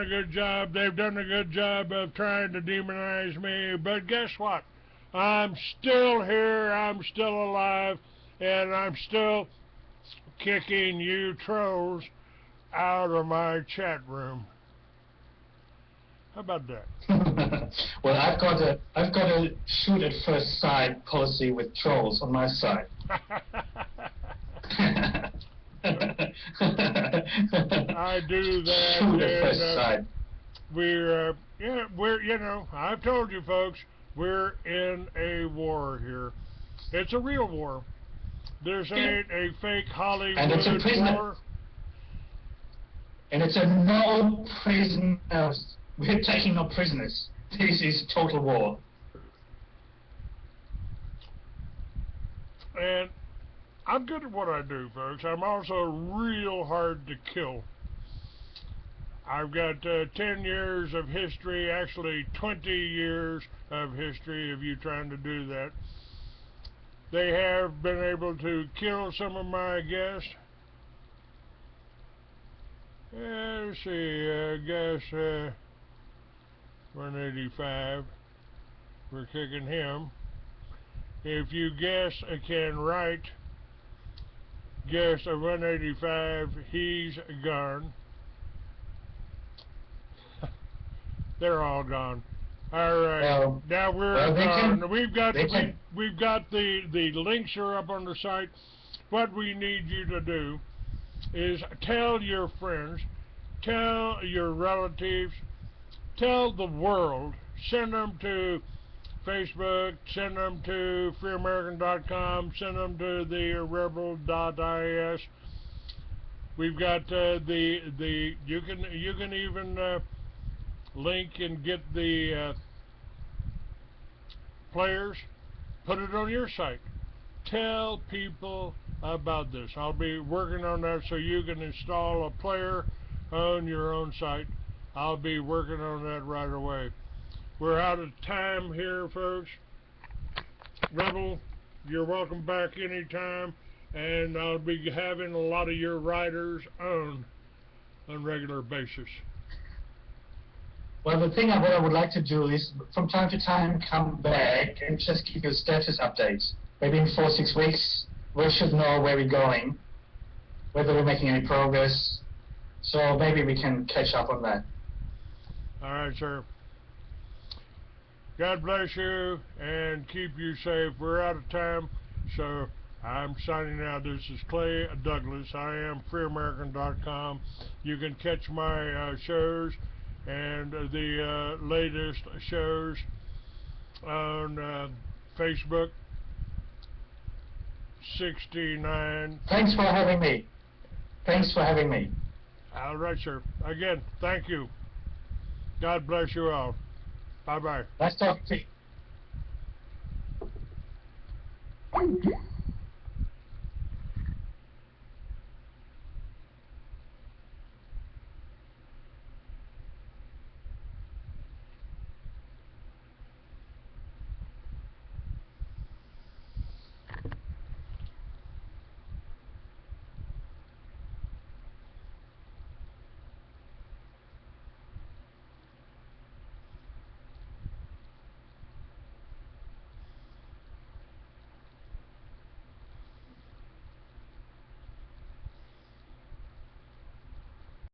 good job. They've done a good job of trying to demonize me. But guess what? I'm still here. I'm still alive, and I'm still kicking you trolls out of my chat room. How about that? Well, I've got a shoot at first sight policy with trolls on my side. I do that. Shoot at first sight. We're you know, I've told you folks, we're in a war here. It's a real war. This ain't a fake Hollywood and it's a war. And it's a no prisoners. We're taking no prisoners. This is total war. And I'm good at what I do, folks. I'm also real hard to kill. I've got 10 years of history, actually 20 years of history of you trying to do that. They have been able to kill some of my guests. Let's see, I guess 185. We're kicking him. If you can write, guess a 185, he's gone. They're all gone. All right, well, now we're gone. We've got the links are up on the site. What we need you to do is tell your friends, tell your relatives, tell the world. Send them to Facebook, send them to freeamerican.com, send them to the rebel.is. We've got you can even link and get the players, put it on your site. Tell people about this. I'll be working on that so you can install a player on your own site. I'll be working on that right away. We're out of time here, folks. Rebel, you're welcome back anytime, and I'll be having a lot of your writers on regular basis. Well, the thing what I would like to do is, from time to time, come back and just keep your status updates. Maybe in 4-6 weeks, we should know where we're going, whether we're making any progress. So maybe we can catch up on that. All right, sir. God bless you and keep you safe. We're out of time, so I'm signing out. This is Clay Douglas. I am freeamerican.com. You can catch my shows and the latest shows on Facebook. 69. Thanks for having me. Thanks for having me. All right, sir. Again, thank you. God bless you all. Bye-bye. Nice talking to you.